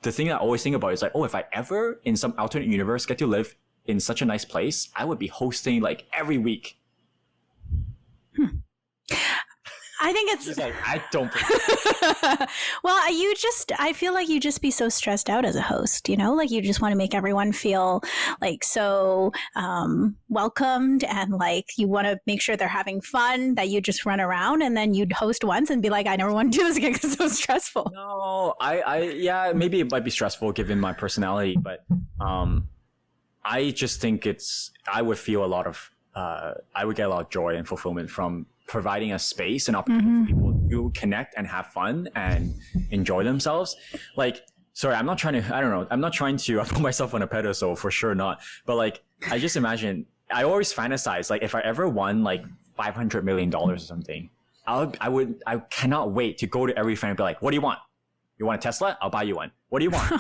The thing I always think about is like, oh, if I ever in some alternate universe get to live in such a nice place, I would be hosting like every week. I think it's just like, I don't well, I feel like you just be so stressed out as a host, you know, like you just want to make everyone feel like so welcomed, and like you want to make sure they're having fun, that you just run around and then you'd host once and be like, I never want to do this again because it's so stressful. No, yeah, maybe it might be stressful given my personality, but I just think I would feel I would get a lot of joy and fulfillment from providing a space and opportunity for people to connect and have fun and enjoy themselves. Like, sorry, I'm not trying to put myself on a pedestal, for sure not. But like, I just imagine, I always fantasize, like if I ever won like $500 million or something, I cannot wait to go to every friend and be like, what do you want? You want a Tesla? I'll buy you one. What do you want?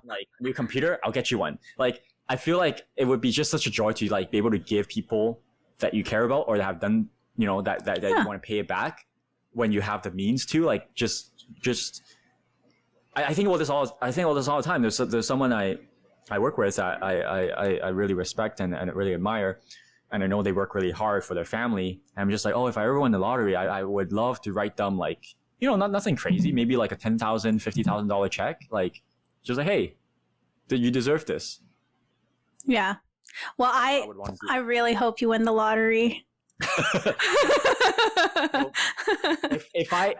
Like a new computer? I'll get you one. Like, I feel like it would be just such a joy to like be able to give people that you care about or that have done, you know, that you want to pay it back when you have the means to, like, just I think about this all the time. There's someone I work with that I really respect and really admire, and I know they work really hard for their family. And I'm just like, oh, if I ever won the lottery, I would love to write them, like, you know, nothing crazy, maybe like a $10,000, $50,000 check, like just like, hey, you deserve this. Yeah. Well, I really hope you win the lottery. if I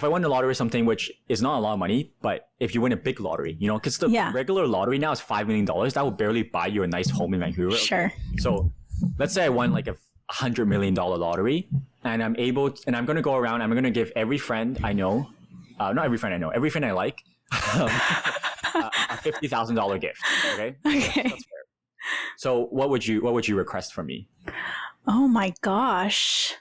win the lottery or something, which is not a lot of money, but if you win a big lottery, you know, because the regular lottery now is $5 million, that will barely buy you a nice home in Vancouver. Sure. So let's say I won like a $100 million lottery, and I'm going to go around, I'm going to give every friend I know, not every friend I know, every friend I like, a $50,000 gift. Okay. That's fair. So what would you request from me? Oh my gosh.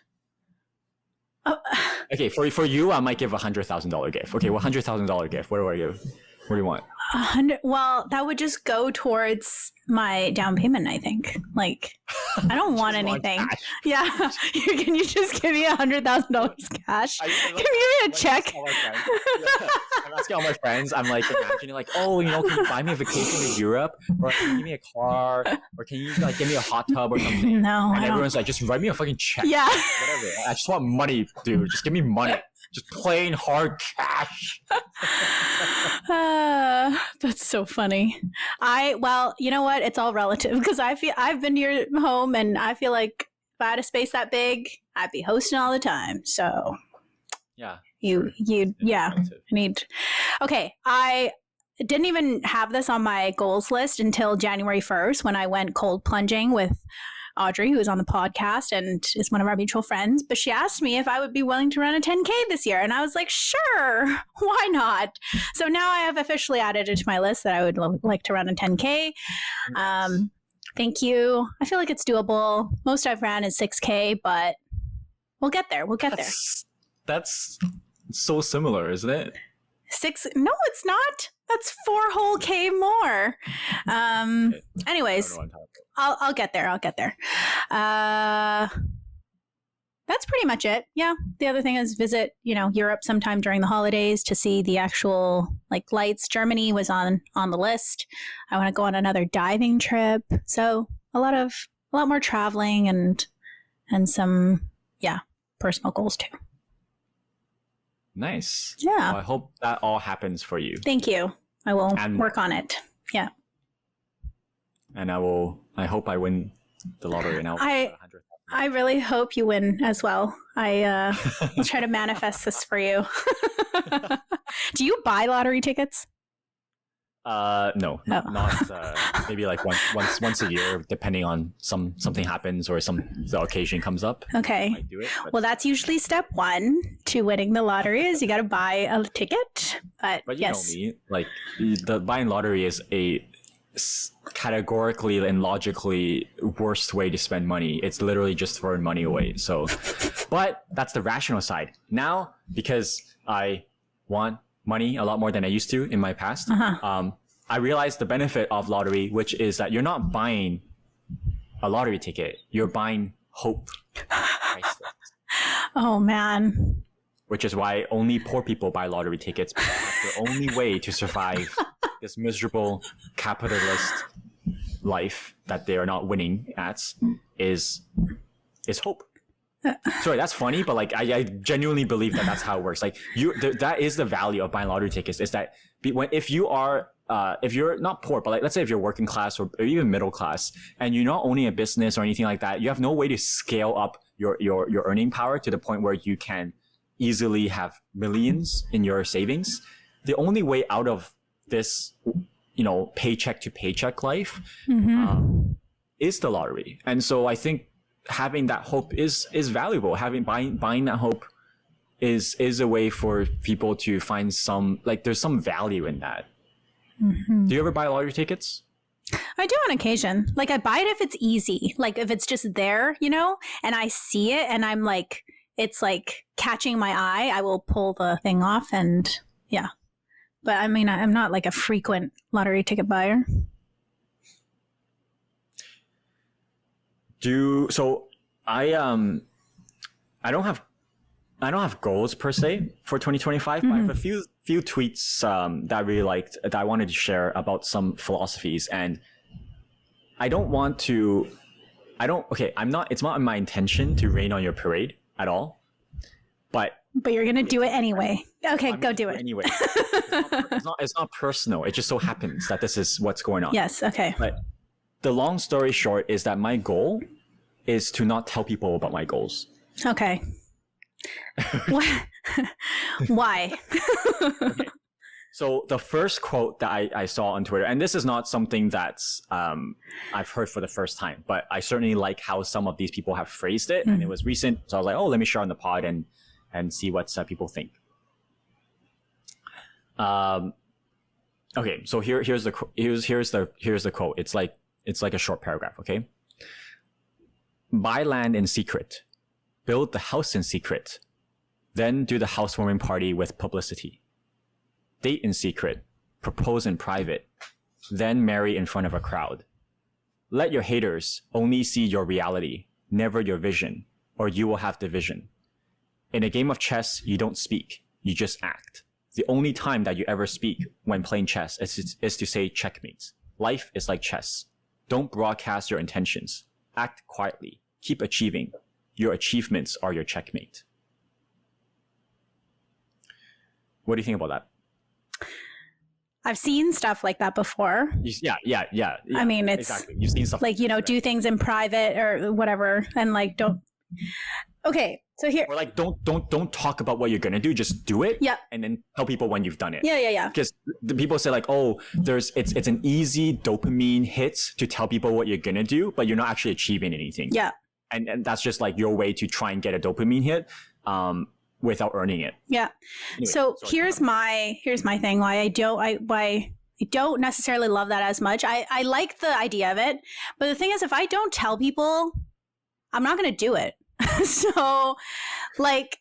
Okay, for you, I might give $100,000 gift. Okay, $100,000 gift. What do I give? What do you want? 100. Well, that would just go towards my down payment, I think. Like, I don't want anything. Yeah. Can you just give me $100,000 cash? Can you give me a check? I'm asking all my friends. I'm like imagining, like, oh, you know, can you buy me a vacation to Europe, or can you give me a car, or can you like give me a hot tub or something? No. And everyone's like, just write me a fucking check. Yeah. Whatever. I just want money, dude. Just give me money. Just plain hard cash. That's so funny. Well, you know what? It's all relative, because I've been to your home, and I feel like if I had a space that big, I'd be hosting all the time. So yeah, you need. Okay, I didn't even have this on my goals list until January 1st when I went cold plunging with Audrey, who is on the podcast and is one of our mutual friends. But she asked me if I would be willing to run a 10K this year. And I was like, sure, why not? So now I have officially added it to my list that I would like to run a 10K. Thank you. I feel like it's doable. Most I've ran is 6K, but we'll get there. That's so similar, isn't it? No, it's not. That's 4 whole K more. Anyways, I'll get there. That's pretty much it. Yeah. The other thing is visit, Europe sometime during the holidays to see the actual like lights. Germany was on the list. I want to go on another diving trip. So a lot more traveling and some, personal goals too. Nice. Yeah. Well, I hope that all happens for you. Thank you. I will And- work on it. Yeah. And I hope I win the lottery and I really hope you win as well. I'll try to manifest this for you. Do you buy lottery tickets? No, not maybe like once a year, depending on something happens or the occasion comes up. Okay. I might do it, Well, that's usually step one to winning the lottery is you got to buy a ticket. But you yes. know me, like the buying lottery is a categorically and logically worst way to spend money. It's literally just throwing money away. So, but that's the rational side. Now, because I want money a lot more than I used to in my past, I realized the benefit of lottery, which is that you're not buying a lottery ticket, you're buying hope. Oh man. Which is why only poor people buy lottery tickets, because that's the only way to survive this miserable capitalist life that they are not winning at is hope. Sorry, that's funny, but like I genuinely believe that that's how it works. Like that is the value of buying lottery tickets. Is that if you're not poor, but like let's say if you're working class or even middle class, and you're not owning a business or anything like that, you have no way to scale up your earning power to the point where you can easily have millions in your savings. The only way out of this, paycheck to paycheck life, is the lottery. And so I think having that hope is valuable. Buying that hope is a way for people to find there's some value in that. Do you ever buy lottery tickets? I do on occasion. Like I buy it if it's easy. Like if it's just there, and I see it and I'm like, it's like catching my eye, I will pull the thing off and yeah. But I mean, I'm not like a frequent lottery ticket buyer. I don't have goals per se for 2025, but I have a few tweets that I really liked that I wanted to share about some philosophies. And it's not my intention to rain on your parade at all, but you're gonna do it anyway. Okay, go do it anyway. It's not personal. It just so happens that this is what's going on. Yes. Okay. But the long story short is that my goal is to not tell people about my goals. Okay. Why? Okay. So the first quote that I saw on Twitter, and this is not something that's I've heard for the first time, but I certainly like how some of these people have phrased it, and it was recent. So I was like, oh, let me share on the pod and see what people think. Okay, so here's the quote. It's like a short paragraph. Okay. Buy land in secret, build the house in secret, then do the housewarming party with publicity. Date in secret, propose in private, then marry in front of a crowd. Let your haters only see your reality, never your vision, or you will have division. In a game of chess, you don't speak, you just act. The only time that you ever speak when playing chess is to say checkmate. Life is like chess. Don't broadcast your intentions. Act quietly. Keep achieving. Your achievements are your checkmate. What do you think about that? I've seen stuff like that before. Yeah. I mean, it's exactly. You've seen stuff like, do things in private or whatever. And like, don't. Okay. So here. Or like, don't talk about what you're going to do. Just do it. Yeah. And then tell people when you've done it. Yeah. Because the people say like, oh, it's an easy dopamine hit to tell people what you're going to do, but you're not actually achieving anything. Yeah. And that's just like your way to try and get a dopamine hit without earning it. Yeah. Anyway, so here's my thing why I don't necessarily love that as much. I like the idea of it, but the thing is, if I don't tell people, I'm not going to do it. So like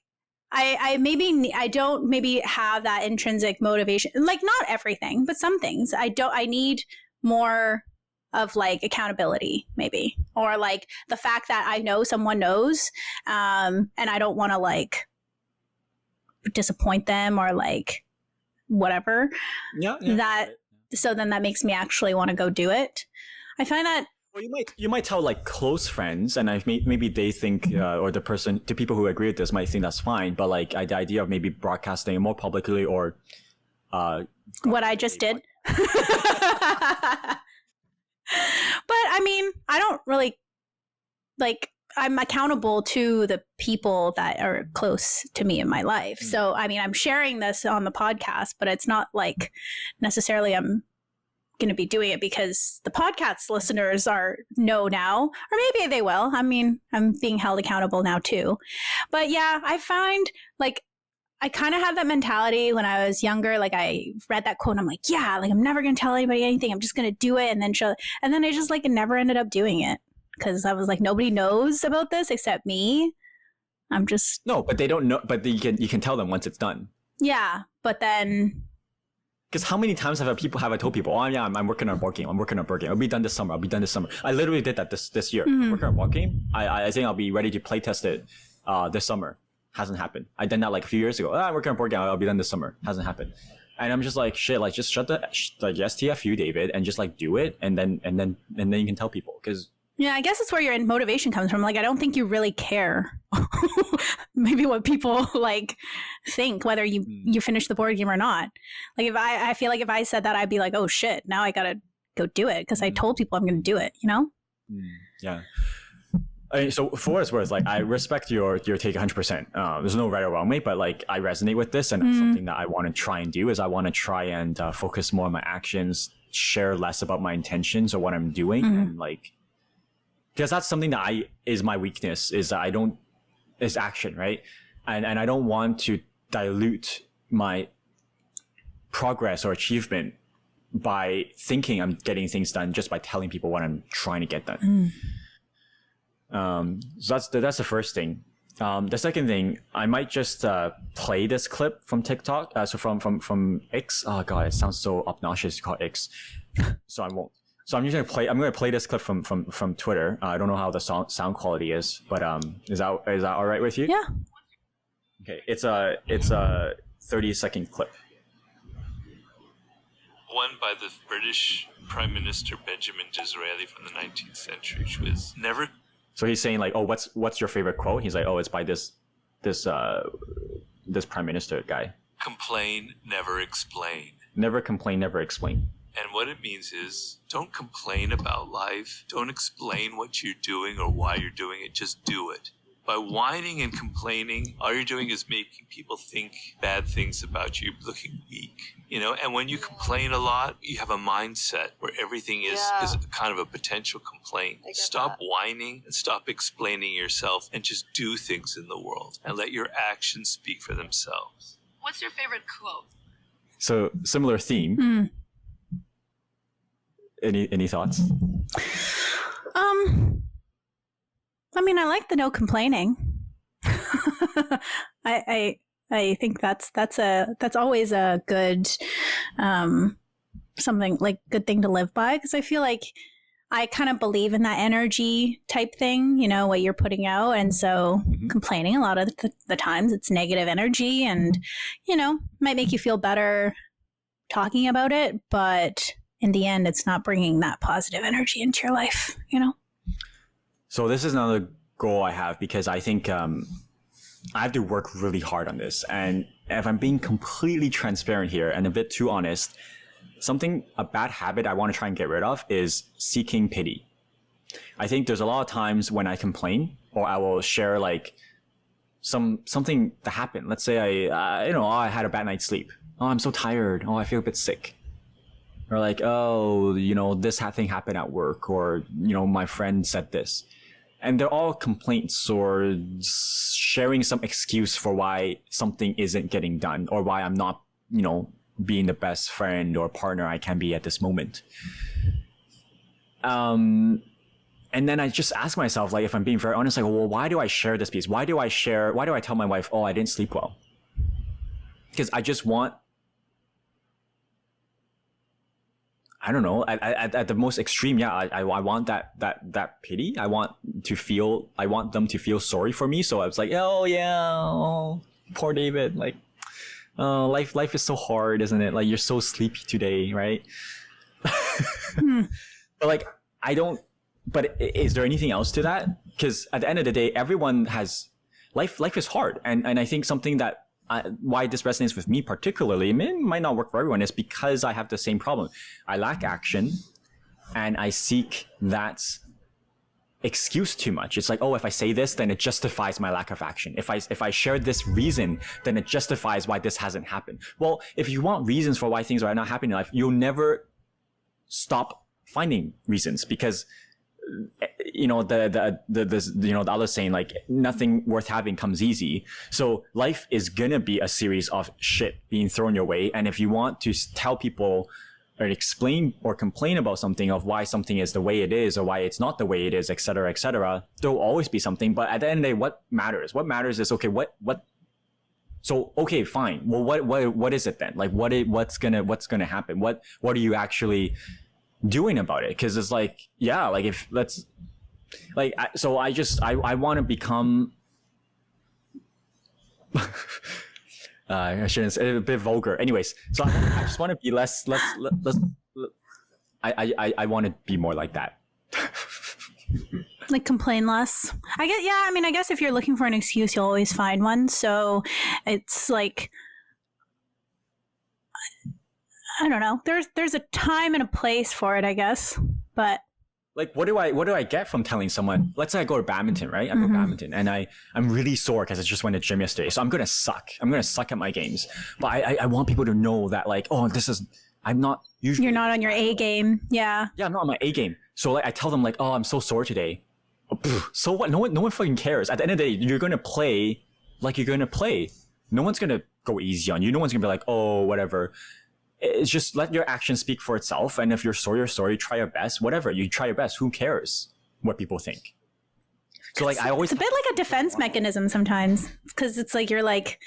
I don't maybe have that intrinsic motivation, like not everything, but some things I need more of like accountability maybe, or like the fact that I know someone knows, and I don't want to like disappoint them or like whatever. Yeah. So then that makes me actually want to go do it. I find that Well, you might tell like close friends, and maybe they think, or the people who agree with this might think that's fine. But like the idea of maybe broadcasting it more publicly, or what I just did. But I mean, I don't really like. I'm accountable to the people that are close to me in my life. So I mean, I'm sharing this on the podcast, but it's not like necessarily I'm going to be doing it because the podcast listeners know now, or maybe they will. I mean, I'm being held accountable now too. But yeah, I find like I kind of had that mentality when I was younger. Like I read that quote and I'm like, yeah, like I'm never going to tell anybody anything. I'm just going to do it and then show. And then I just like never ended up doing it because I was like, nobody knows about this except me. I'm just no, but they don't know. But you can tell them once it's done. Yeah, but then. Because how many times have I told people, oh yeah, I'm working on a board game. I'll be done this summer. I literally did that this year. I'm working on a board game. I think I'll be ready to play test it this summer. Hasn't happened. I did that like a few years ago. I'm working on a board game. I'll be done this summer. Hasn't happened. And I'm just like, shit, like just shut the STFU, David, and just like do it, and then you can tell people. Because yeah, I guess it's where your motivation comes from. Like, I don't think you really care maybe what people like think, whether you finish the board game or not. Like if I feel like if I said that, I'd be like, oh shit, now I gotta go do it because I told people I'm gonna do it, you know? Yeah. So for what it's worth, like I respect your take 100%. There's no right or wrong way, but like I resonate with this, and something that I want to try and do is I want to try and focus more on my actions, share less about my intentions or what I'm doing, and like. Because that's something that is my weakness, is that is action, right? And I don't want to dilute my progress or achievement by thinking I'm getting things done just by telling people what I'm trying to get done. So that's the first thing. The second thing, I might just play this clip from TikTok, so from X. Oh god, it sounds so obnoxious to call X, so I won't. So I'm going to play this clip from Twitter. I don't know how the sound quality is, but is that all right with you? Yeah. Okay, it's a 30-second clip. One by the British Prime Minister Benjamin Disraeli from the 19th century, which was never. So he's saying like, oh, what's your favorite quote? He's like, oh, it's by this Prime Minister guy. Complain, never explain. Never complain, never explain. And what it means is, don't complain about life. Don't explain what you're doing or why you're doing it. Just do it. By whining and complaining, all you're doing is making people think bad things about you, looking weak. You know, and when you complain a lot, you have a mindset where everything is kind of a potential complaint. Stop whining and stop explaining yourself and just do things in the world and let your actions speak for themselves. What's your favorite quote? So, similar theme. Any thoughts? I mean, I like the no complaining. I think that's always a good something like good thing to live by, because I feel like I kind of believe in that energy type thing, you know, what you're putting out. And so complaining a lot of the times it's negative energy, and, you know, might make you feel better talking about it, but in the end, it's not bringing that positive energy into your life, you know? So this is another goal I have, because I think I have to work really hard on this. And if I'm being completely transparent here and a bit too honest, a bad habit I want to try and get rid of is seeking pity. I think there's a lot of times when I complain, or I will share like something that happened. Let's say I had a bad night's sleep. Oh, I'm so tired. Oh, I feel a bit sick. Or like, oh, you know, this thing happened at work, or, you know, my friend said this. And they're all complaints or sharing some excuse for why something isn't getting done, or why I'm not, you know, being the best friend or partner I can be at this moment. And then I just ask myself, like, if I'm being very honest, like, well, why do I share this piece? Why do I tell my wife, oh, I didn't sleep well? Because I just want, I don't know, at the most extreme, yeah, I want that pity. I want them to feel sorry for me. So I was like, oh yeah, oh, poor David. Like, oh, life is so hard, isn't it? Like, you're so sleepy today, right? But like, I don't but is there anything else to that? Because at the end of the day, everyone has life is hard. And I think something that why this resonates with me particularly, it might not work for everyone, is because I have the same problem. I lack action and I seek that excuse too much. It's like, oh, if I say this, then it justifies my lack of action. If I share this reason, then it justifies why this hasn't happened. Well, if you want reasons for why things are not happening in life, you'll never stop finding reasons, because the other saying, like, nothing worth having comes easy. So life is gonna be a series of shit being thrown your way, and if you want to tell people or explain or complain about something, of why something is the way it is or why it's not the way it is, etc., there'll always be something. But at the end of the day, what matters is, okay, so okay, fine, well, what is it then? Like, what's gonna happen? What are you actually doing about it? Because it's like, yeah, like, if let's like, I want to become I shouldn't say, a bit vulgar. Anyways, so I just want to be less I want to be more like that. Like, complain less. I guess if you're looking for an excuse, you'll always find one. So it's like, I don't know. There's a time and a place for it, I guess. But like, what do I get from telling someone? Let's say I go to badminton, right? I go badminton, and I'm really sore because I just went to gym yesterday, so I'm gonna suck at my games. But I want people to know that, like, oh, I'm not usually. You're not on your A game. Yeah. Yeah, I'm not on my A game. So like, I tell them, like, oh, I'm so sore today. So what? No one fucking cares. At the end of the day, you're gonna play like you're gonna play. No one's gonna go easy on you. No one's gonna be like, oh, whatever. It's just, let your actions speak for itself. And if you're sorry, try your best. Whatever, you try your best. Who cares what people think? So like, it's a bit like a defense mechanism sometimes, because it's like, you're like,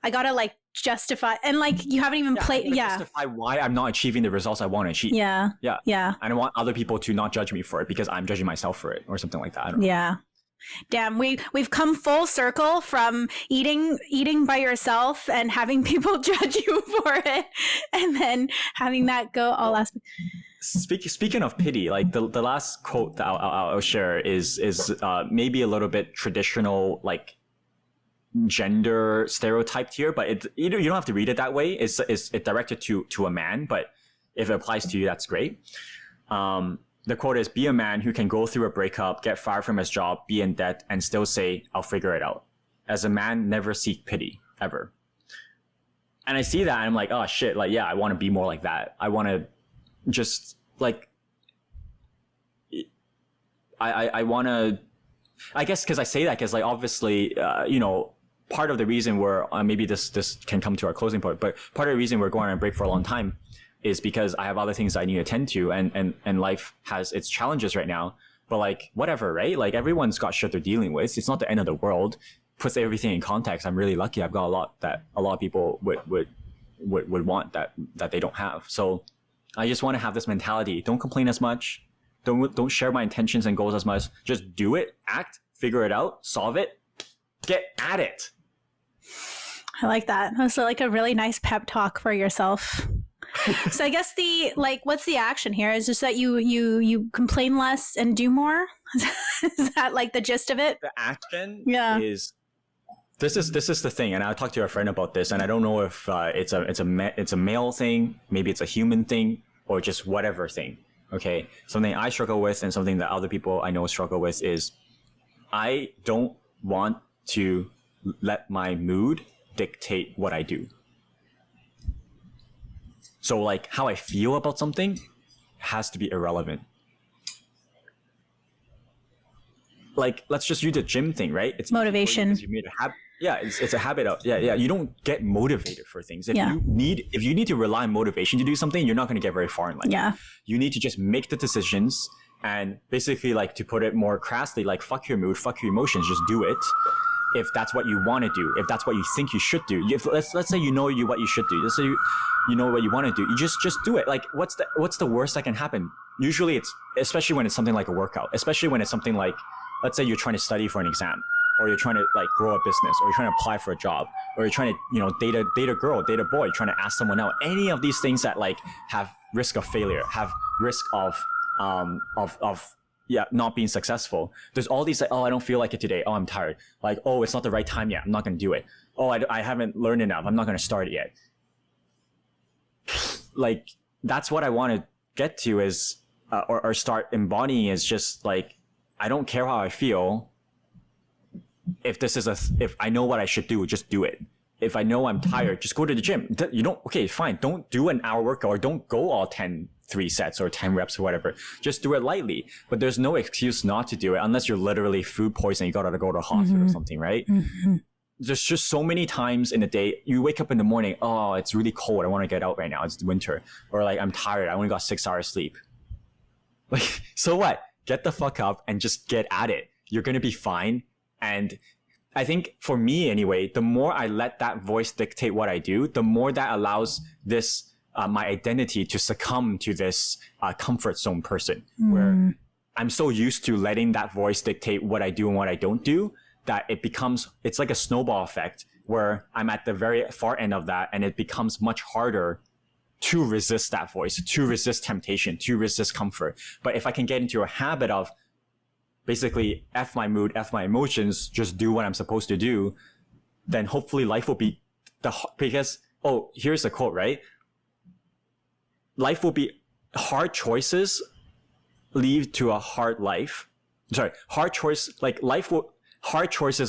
I gotta like justify, and like, you haven't even played. Yeah. Justify why I'm not achieving the results I want to achieve. Yeah. And I want other people to not judge me for it because I'm judging myself for it, or something like that. I don't know. Yeah. Damn, we've come full circle from eating by yourself and having people judge you for it, and then having that go all last. Speaking of pity, like, the last quote that I'll share is maybe a little bit traditional, like, gender stereotyped here, but you don't have to read it that way. It's directed to a man, but if it applies to you, that's great. The quote is, be a man who can go through a breakup, get fired from his job, be in debt, and still say, I'll figure it out. As a man, never seek pity, ever. And I see that, and I'm like, oh shit, like, yeah, I want to be more like that. I want to just, like, I want to, I guess, because I say that because, like, obviously, part of the reason maybe this can come to our closing point, but part of the reason we're going on a break for a long time is because I have other things I need to attend to, and life has its challenges right now. But like, whatever, right? Like, everyone's got shit they're dealing with. It's not the end of the world. Puts everything in context. I'm really lucky. I've got a lot that a lot of people would want that they don't have. So I just want to have this mentality. Don't complain as much. Don't share my intentions and goals as much. Just do it, act, figure it out, solve it, get at it. I like that. That's like a really nice pep talk for yourself. So I guess what's the action here? Is just that you complain less and do more? Is that like the gist of it? The action is, this is the thing, and I talked to a friend about this, and I don't know if it's a male thing, maybe it's a human thing, or just whatever thing. Okay, something I struggle with, and something that other people I know struggle with, is I don't want to let my mood dictate what I do. So like, how I feel about something has to be irrelevant. Like, let's just use the gym thing, right? It's motivation. You made a habit. Yeah, it's a habit of, you don't get motivated for things. If you need to rely on motivation to do something, you're not going to get very far in life. Yeah. You need to just make the decisions, and basically, like, to put it more crassly, like, fuck your mood, fuck your emotions, just do it. If that's what you want to do, if that's what you think you should do, let's say what you should do. Let's say you know what you want to do. You just do it. Like, what's the worst that can happen? Usually it's, especially when it's something like a workout, especially when it's something like, let's say you're trying to study for an exam, or you're trying to like grow a business, or you're trying to apply for a job, or you're trying to date a girl, date a boy, trying to ask someone out. Any of these things that like have risk of failure, have risk of not being successful. There's all these like, oh, I don't feel like it today. Oh, I'm tired. Like, oh, it's not the right time yet. I'm not going to do it. Oh, I haven't learned enough. I'm not going to start it yet. Like, that's what I want to get to is, or start embodying is just like, I don't care how I feel. If I know what I should do, just do it. If I know I'm tired, just go to the gym. Okay, fine. Don't do an hour workout or don't go all 3 sets or 10 reps or whatever. Just do it lightly. But there's no excuse not to do it unless you're literally food poisoning. You got to go to a hospital or something, right? There's just so many times in the day you wake up in the morning, oh, it's really cold. I want to get out right now. It's winter. Or like, I'm tired. I only got 6 hours sleep. Like, so what? Get the fuck up and just get at it. You're going to be fine. And I think for me anyway, the more I let that voice dictate what I do, the more that allows this, my identity to succumb to this comfort zone person where I'm so used to letting that voice dictate what I do and what I don't do that it's like a snowball effect where I'm at the very far end of that and it becomes much harder to resist that voice, to resist temptation, to resist comfort. But if I can get into a habit of basically F my mood, F my emotions, just do what I'm supposed to do, then hopefully life will be because, here's the quote, right? Life will be hard choices lead to a hard life. Sorry, hard choices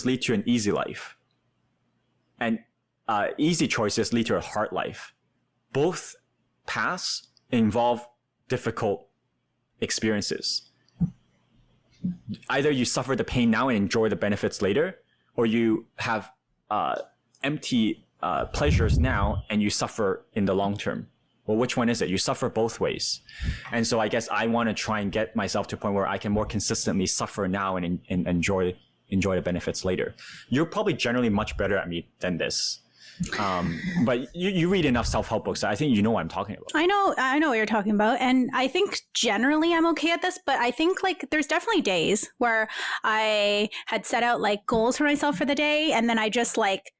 lead to an easy life. And easy choices lead to a hard life. Both paths involve difficult experiences. Either you suffer the pain now and enjoy the benefits later, or you have empty pleasures now and you suffer in the long term. Well, which one is it? You suffer both ways. And so I guess I want to try and get myself to a point where I can more consistently suffer now and enjoy the benefits later. You're probably generally much better at me than this. But you read enough self-help books that I think you know what I'm talking about. I know what you're talking about. And I think generally I'm okay at this, but I think like there's definitely days where I had set out like goals for myself for the day and then I just like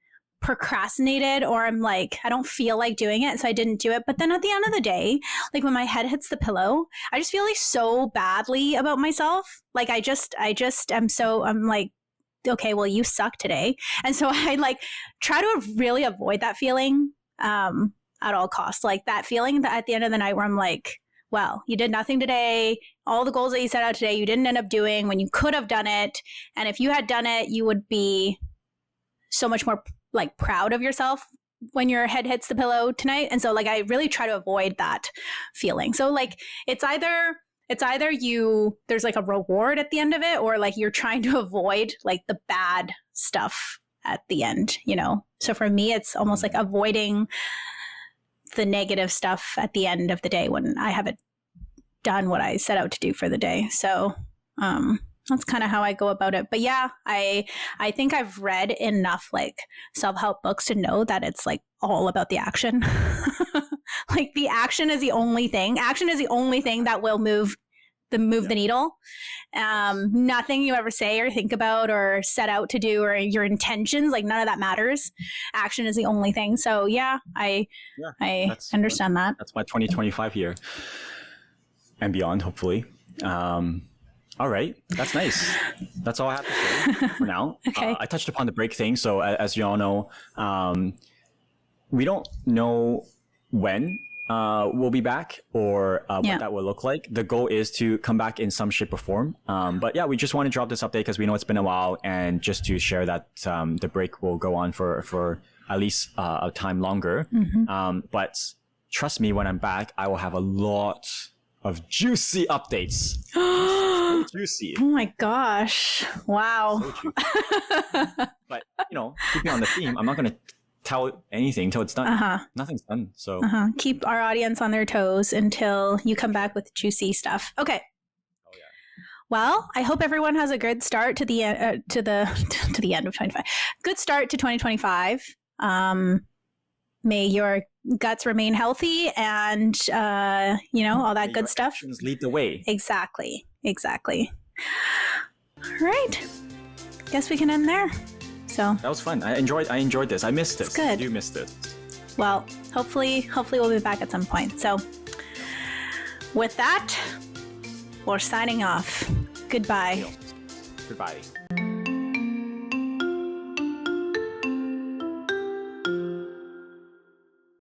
procrastinated or I'm like, I don't feel like doing it. So I didn't do it. But then at the end of the day, like when my head hits the pillow, I just feel like so badly about myself. Like I'm like, okay, well, you suck today. And so I like try to really avoid that feeling at all costs. Like that feeling that at the end of the night where I'm like, well, you did nothing today. All the goals that you set out today, you didn't end up doing when you could have done it. And if you had done it, you would be so much more like proud of yourself when your head hits the pillow tonight. And so like, I really try to avoid that feeling. So like, it's either there's like a reward at the end of it, or like you're trying to avoid like the bad stuff at the end, you know? So for me, it's almost like avoiding the negative stuff at the end of the day when I haven't done what I set out to do for the day. So, that's kind of how I go about it. But yeah, I think I've read enough like self-help books to know that it's like all about the action. Like the action is the only thing. Action is the only thing that will move the needle. Nothing you ever say or think about or set out to do or your intentions, like none of that matters. Action is the only thing. So yeah, I understand that. That's my 2025 year and beyond, hopefully. All right. That's nice. That's all I have to say for now. Okay. I touched upon the break thing. So as you all know, we don't know when we'll be back or what that will look like. The goal is to come back in some shape or form. But yeah, we just want to drop this update because we know it's been a while and just to share that the break will go on for at least a time longer. But trust me, when I'm back, I will have a lot of juicy updates. So juicy. Oh my gosh. Wow. So juicy. But, keeping on the theme, I'm not going to tell anything until it's done. Nothing's done. So keep our audience on their toes until you come back with juicy stuff. Okay. Oh yeah. Well, I hope everyone has a good start to the to the end of 25. Good start to 2025. May your guts remain healthy and all that good stuff. Actions lead the way. Exactly. All right. Guess we can end there. So that was fun. I enjoyed this. I missed this. It's good. I do miss this. Well, hopefully we'll be back at some point. So with that, we're signing off. Goodbye. Goodbye.